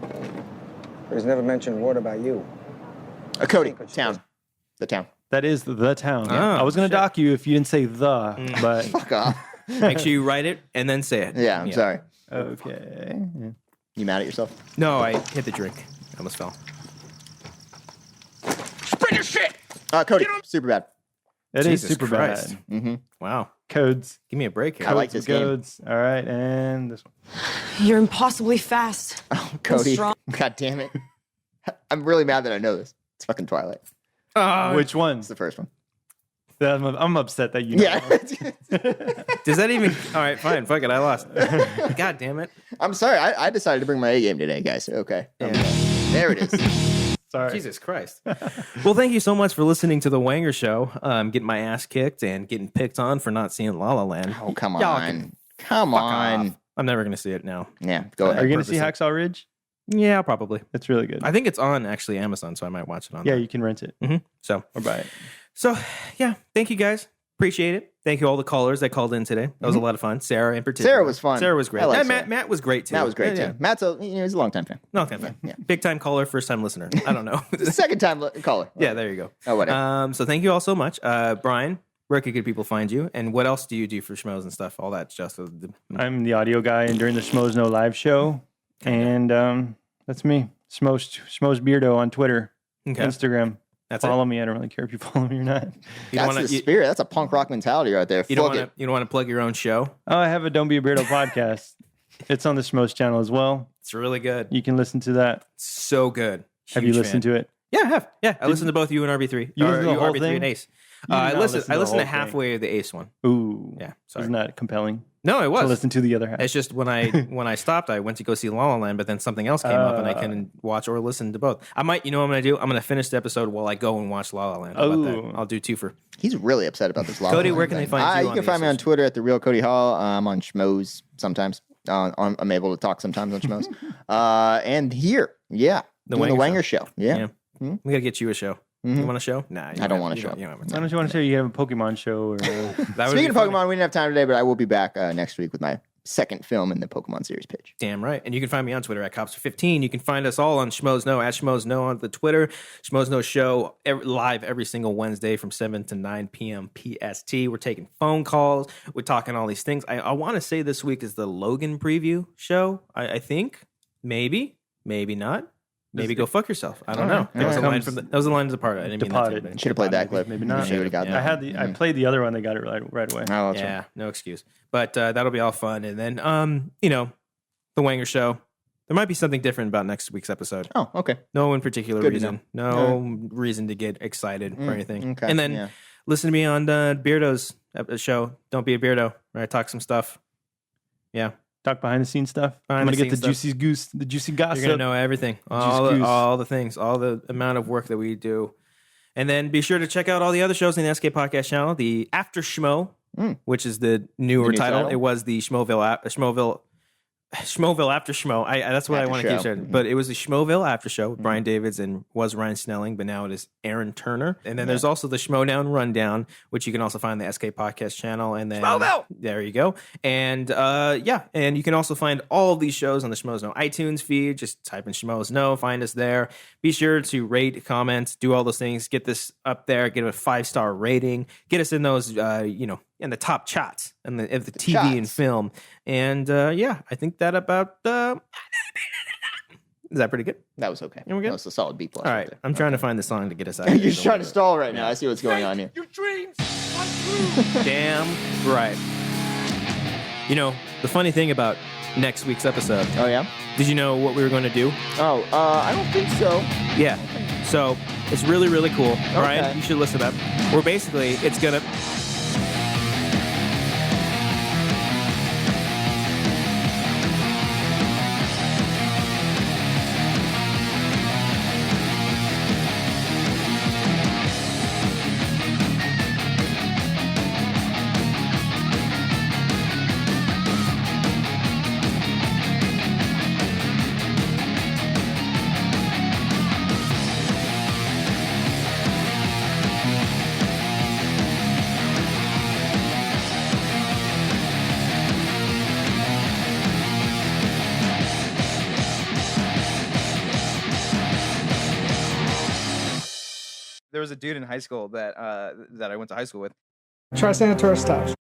But he's never mentioned a word about you. Cody, town. The town. That is the town. Oh, I was going to dock you if you didn't say the, but... Fuck off. Make sure you write it and then say it. Yeah, I'm sorry. Okay. You mad at yourself? No, I hit the drink. I almost fell. Spread your shit! Cody, super bad. It is Jesus super Christ. bad. Mm-hmm. Wow. Codes. Give me a break here. I like this game. Codes. All right, and this one. You're impossibly fast. Oh, Cody. strong. God damn it. I'm really mad that I know this. It's fucking Twilight. Which one? It's the first one. I'm upset that you know. Yeah. Does that even... All right, fine. Fuck it. I lost. God damn it. I'm sorry. I decided to bring my A game today, guys. Okay. Yeah. There it is. Sorry. Jesus Christ. Well, thank you so much for listening to The Wanger Show. Getting my ass kicked and getting picked on for not seeing La La Land. Oh, come Y'all on. can Come fuck on. off. I'm never going to see it now. Yeah, go Are ahead. you going to see Hacksaw Ridge? Yeah, probably. It's really good. I think it's on actually Amazon, so I might watch it on Yeah, there. you can rent it So, or buy it. yeah, thank you guys. Appreciate it. Thank you all the callers that called in today. That was a lot of fun. Sarah in particular. Sarah was fun. Sarah was great. I like And Sarah. Matt was great too. Matt was great, too. Yeah. Matt's he's a long-time fan. No, okay, fine. Yeah. Big time caller, first time listener. I don't know. Second time caller. Yeah, there you go. Oh, whatever. So thank you all so much. Brian, where could good people find you? And what else do you do for schmoes and stuff? All that just I'm the audio guy, and during the Schmoes No live show, and that's me, Schmoes Beardo on Twitter, Instagram. That's follow me. I don't really care if you follow me or not. That's the spirit. That's a punk rock mentality right there. You don't want to plug your own show? Oh, I have a Don't Be a Beardo podcast. It's on the Schmoes channel as well. It's really good. You can listen to that. So good. Have you listened to it? Yeah, I have. Yeah, I listened to both you and RB3. You listened to the whole RB3 thing? and Ace. You did I not listened. listen I to the listened to whole halfway of the Ace one. Ooh, Yeah, sorry. Isn't that compelling? No, it To was. listen to the other half. It's just when I stopped, I went to go see La La Land, but then something else came up, and I couldn't watch or listen to both. I might, you know what I'm going to do? I'm going to finish the episode while I go and watch La La Land. How about that? I'll do 2 for. He's really upset about this. Cody, where can they find you? You can find me on Twitter at the Real Cody Hall. I'm on Schmoes sometimes. I'm able to talk sometimes on Schmoes. And here, doing the Wanger show. Yeah. We got to get you a show. You want a show? Nah, I don't want a show. Why don't you want to say you have a Pokemon show? Or Speaking of Pokemon, we didn't have time today, but I will be back next week with my second film in the Pokemon series pitch. Damn right. And you can find me on Twitter at Cobbster15. You can find us all on Schmoes No, at Schmoes No on the Twitter. Schmoes No show live every single Wednesday from 7 to 9 p.m. PST. We're taking phone calls. We're talking all these things. I want to say this week is the Logan preview show. I think. Maybe not. Maybe go fuck yourself. I don't know. That was a line from that was a line to Depart. I didn't mean that to. Should have played that clip. Maybe not. Should have got that. I played the other one. They got it right away. Oh, that's Yeah, right. no excuse. But that'll be all fun. And then, the Wanger Show. There might be something different about next week's episode. Oh, okay. No in particular Good to reason. No reason to get excited or anything. Okay. And then listen to me on Beardo's show. Don't be a Beardo. Where I talk some stuff. Yeah. Talk behind the scenes stuff. I'm gonna get the juicy gossip. You're gonna know everything, all the things, all the amount of work that we do, and then be sure to check out all the other shows in the SK Podcast channel. The After Schmo, which is the newer title. It was the Schmoville After Schmo. That's what I want to keep saying. But it was the Schmoville After Show with Brian Davids and was Ryan Snelling, but now it is Aaron Turner. And then there's also the Schmodown Rundown, which you can also find on the SK Podcast channel. And then there you go. And and you can also find all of these shows on the Schmoes No iTunes feed. Just type in Schmoes No, find us there. Be sure to rate, comment, do all those things. Get this up there. Get a 5-star rating. Get us in those, in the top charts and the TV charts. and film. And I think that about is that pretty good? That was okay. Yeah, we're good? That was a solid B+. All right, I'm trying to find the song to get us out. You're just trying to stall right now. I see what's going on here. Your dreams come true. Damn right. The funny thing about next week's episode. Oh yeah. Did you know what we were going to do? Oh, I don't think so. Yeah. So it's really, really cool. Brian, you should listen up. We're basically, it's gonna. there was a dude in high school that I went to high school with. Try Sanator stuff.